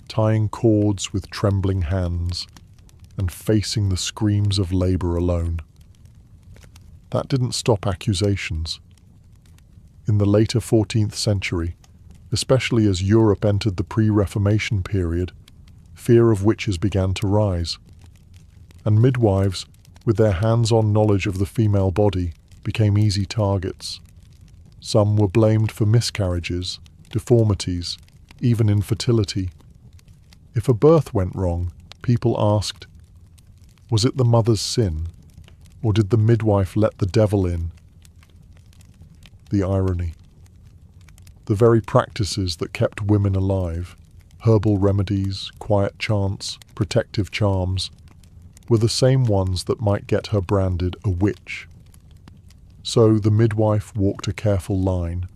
S1: tying cords with trembling hands, and facing the screams of labor alone. That didn't stop accusations. In the later 14th century, especially as Europe entered the pre-Reformation period, fear of witches began to rise. And midwives, with their hands-on knowledge of the female body, became easy targets. Some were blamed for miscarriages, deformities, even infertility. If a birth went wrong, people asked, was it the mother's sin, or did the midwife let the devil in? The irony. The very practices that kept women alive, herbal remedies, quiet chants, protective charms, were the same ones that might get her branded a witch. So the midwife walked a careful line.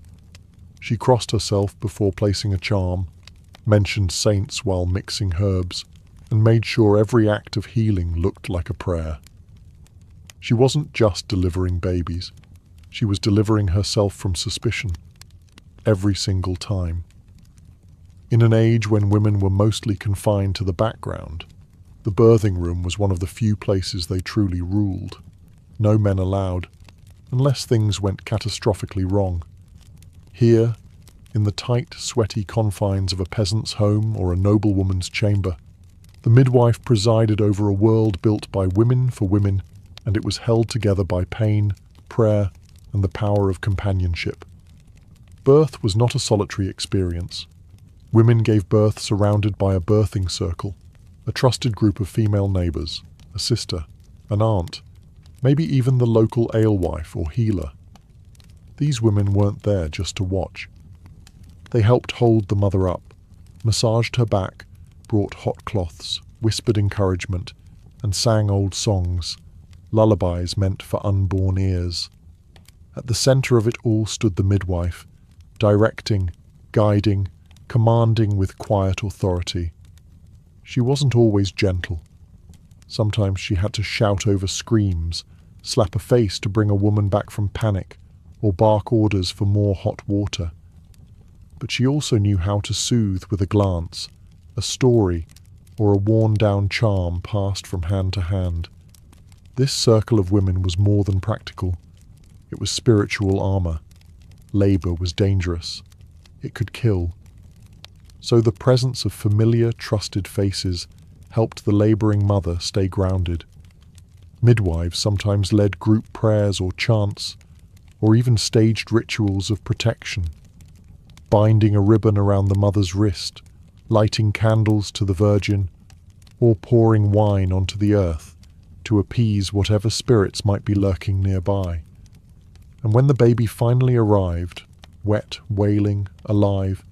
S1: She crossed herself before placing a charm, mentioned saints while mixing herbs, and made sure every act of healing looked like a prayer. She wasn't just delivering babies. She was delivering herself from suspicion, every single time. In an age when women were mostly confined to the background, the birthing room was one of the few places they truly ruled. No men allowed, unless things went catastrophically wrong. Here, in the tight, sweaty confines of a peasant's home or a noblewoman's chamber, the midwife presided over a world built by women for women, and it was held together by pain, prayer, and the power of companionship. Birth was not a solitary experience. Women gave birth surrounded by a birthing circle, a trusted group of female neighbors, a sister, an aunt, maybe even the local alewife or healer. These women weren't there just to watch. They helped hold the mother up, massaged her back, brought hot cloths, whispered encouragement, and sang old songs, lullabies meant for unborn ears. At the center of it all stood the midwife, directing, guiding, commanding with quiet authority. She wasn't always gentle. Sometimes she had to shout over screams, slap a face to bring a woman back from panic, or bark orders for more hot water. But she also knew how to soothe with a glance, a story, or a worn-down charm passed from hand to hand. This circle of women was more than practical. It was spiritual armor. Labor was dangerous. It could kill. So the presence of familiar, trusted faces helped the laboring mother stay grounded. Midwives sometimes led group prayers or chants, or even staged rituals of protection, binding a ribbon around the mother's wrist, lighting candles to the Virgin, or pouring wine onto the earth to appease whatever spirits might be lurking nearby. And when the baby finally arrived, wet, wailing, alive,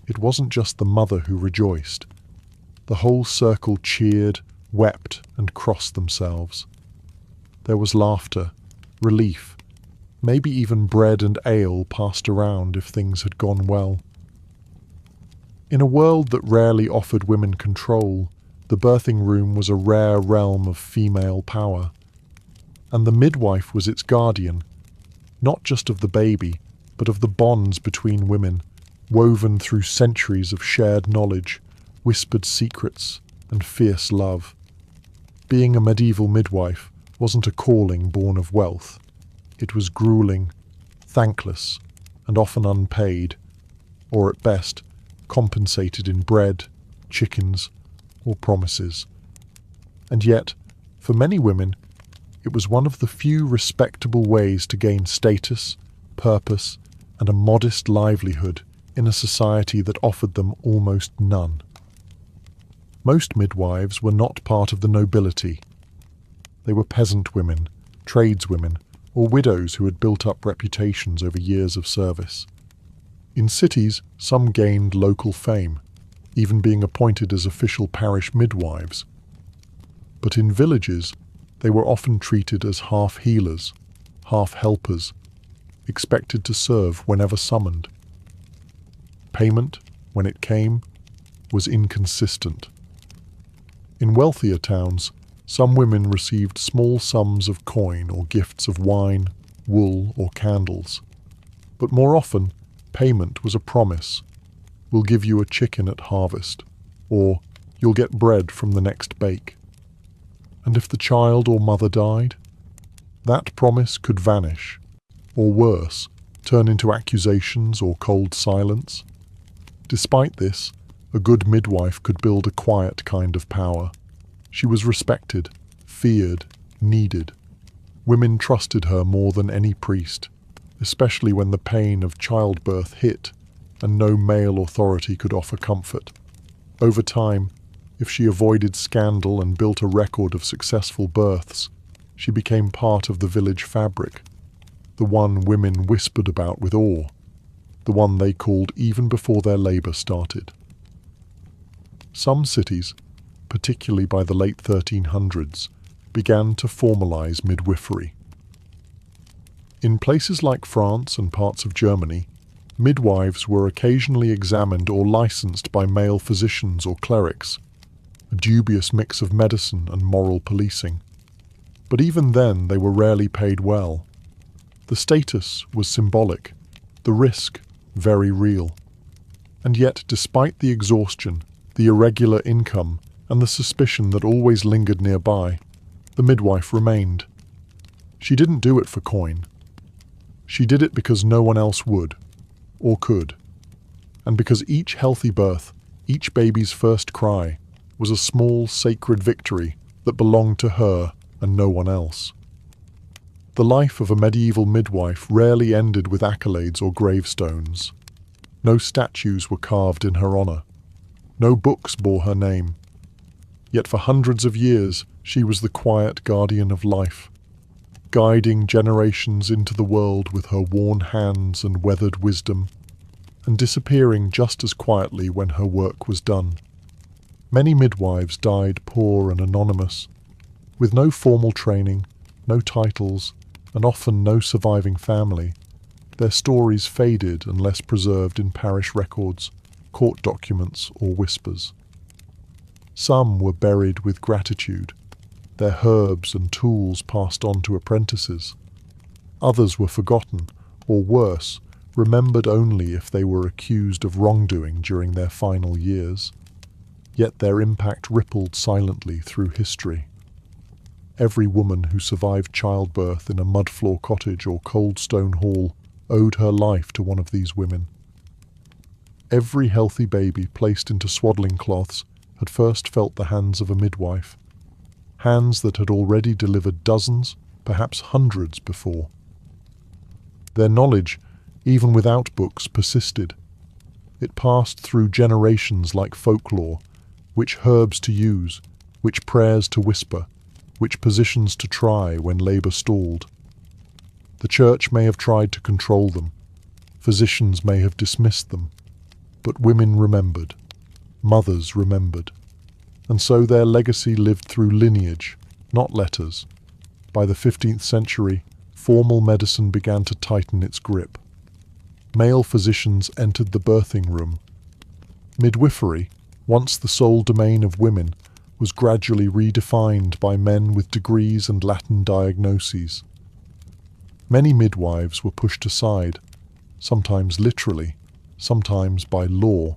S1: it wasn't just the mother who rejoiced. The whole circle cheered, wept, and crossed themselves. There was laughter, relief, maybe even bread and ale passed around if things had gone well. In a world that rarely offered women control, the birthing room was a rare realm of female power. And the midwife was its guardian, not just of the baby, but of the bonds between women, woven through centuries of shared knowledge, whispered secrets, and fierce love. Being a medieval midwife wasn't a calling born of wealth. It was grueling, thankless, and often unpaid, or at best, compensated in bread, chickens, or promises. And yet, for many women, it was one of the few respectable ways to gain status, purpose, and a modest livelihood in a society that offered them almost none. Most midwives were not part of the nobility. They were peasant women, tradeswomen, or widows who had built up reputations over years of service. In cities, some gained local fame, even being appointed as official parish midwives. But in villages, they were often treated as half healers, half helpers, expected to serve whenever summoned. Payment, when it came, was inconsistent. In wealthier towns, some women received small sums of coin or gifts of wine, wool, or candles. But more often, payment was a promise. We'll give you a chicken at harvest, or you'll get bread from the next bake. And if the child or mother died, that promise could vanish, or worse, turn into accusations or cold silence. Despite this, a good midwife could build a quiet kind of power. She was respected, feared, needed. Women trusted her more than any priest, especially when the pain of childbirth hit and no male authority could offer comfort. Over time, if she avoided scandal and built a record of successful births, she became part of the village fabric, the one women whispered about with awe, the one they called even before their labor started. Some cities, particularly by the late 1300s, began to formalize midwifery. In places like France and parts of Germany, midwives were occasionally examined or licensed by male physicians or clerics, a dubious mix of medicine and moral policing. But even then, they were rarely paid well. The status was symbolic, the risk very real. And yet, despite the exhaustion, the irregular income, and the suspicion that always lingered nearby, the midwife remained. She didn't do it for coin. She did it because no one else would, or could, and because each healthy birth, each baby's first cry, was a small sacred victory that belonged to her and no one else. The life of a medieval midwife rarely ended with accolades or gravestones. No statues were carved in her honor. No books bore her name. Yet for hundreds of years, she was the quiet guardian of life, guiding generations into the world with her worn hands and weathered wisdom, and disappearing just as quietly when her work was done. Many midwives died poor and anonymous, with no formal training, no titles, and often no surviving family. Their stories faded unless preserved in parish records, court documents, or whispers. Some were buried with gratitude, their herbs and tools passed on to apprentices. Others were forgotten or worse, remembered only if they were accused of wrongdoing during their final years. Yet their impact rippled silently through history. Every woman who survived childbirth in a mud-floor cottage or cold stone hall owed her life to one of these women. Every healthy baby placed into swaddling cloths had first felt the hands of a midwife, hands that had already delivered dozens, perhaps hundreds before. Their knowledge, even without books, persisted. It passed through generations like folklore, which herbs to use, which prayers to whisper, which positions to try when labour stalled. The church may have tried to control them, physicians may have dismissed them, but women remembered, mothers remembered, and so their legacy lived through lineage, not letters. By the 15th century, formal medicine began to tighten its grip. Male physicians entered the birthing room. Midwifery, once the sole domain of women, was gradually redefined by men with degrees and Latin diagnoses. Many midwives were pushed aside, sometimes literally, sometimes by law,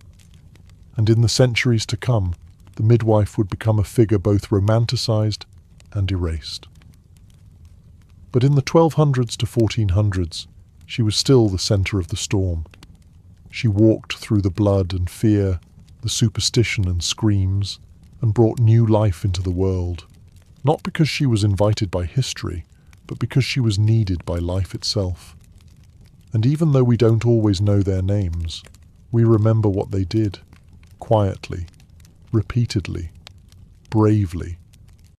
S1: and in the centuries to come, the midwife would become a figure both romanticized and erased. But in the 1200s to 1400s, she was still the center of the storm. She walked through the blood and fear, the superstition and screams, and brought new life into the world, not because she was invited by history, but because she was needed by life itself. And even though we don't always know their names, we remember what they did, quietly, repeatedly, bravely,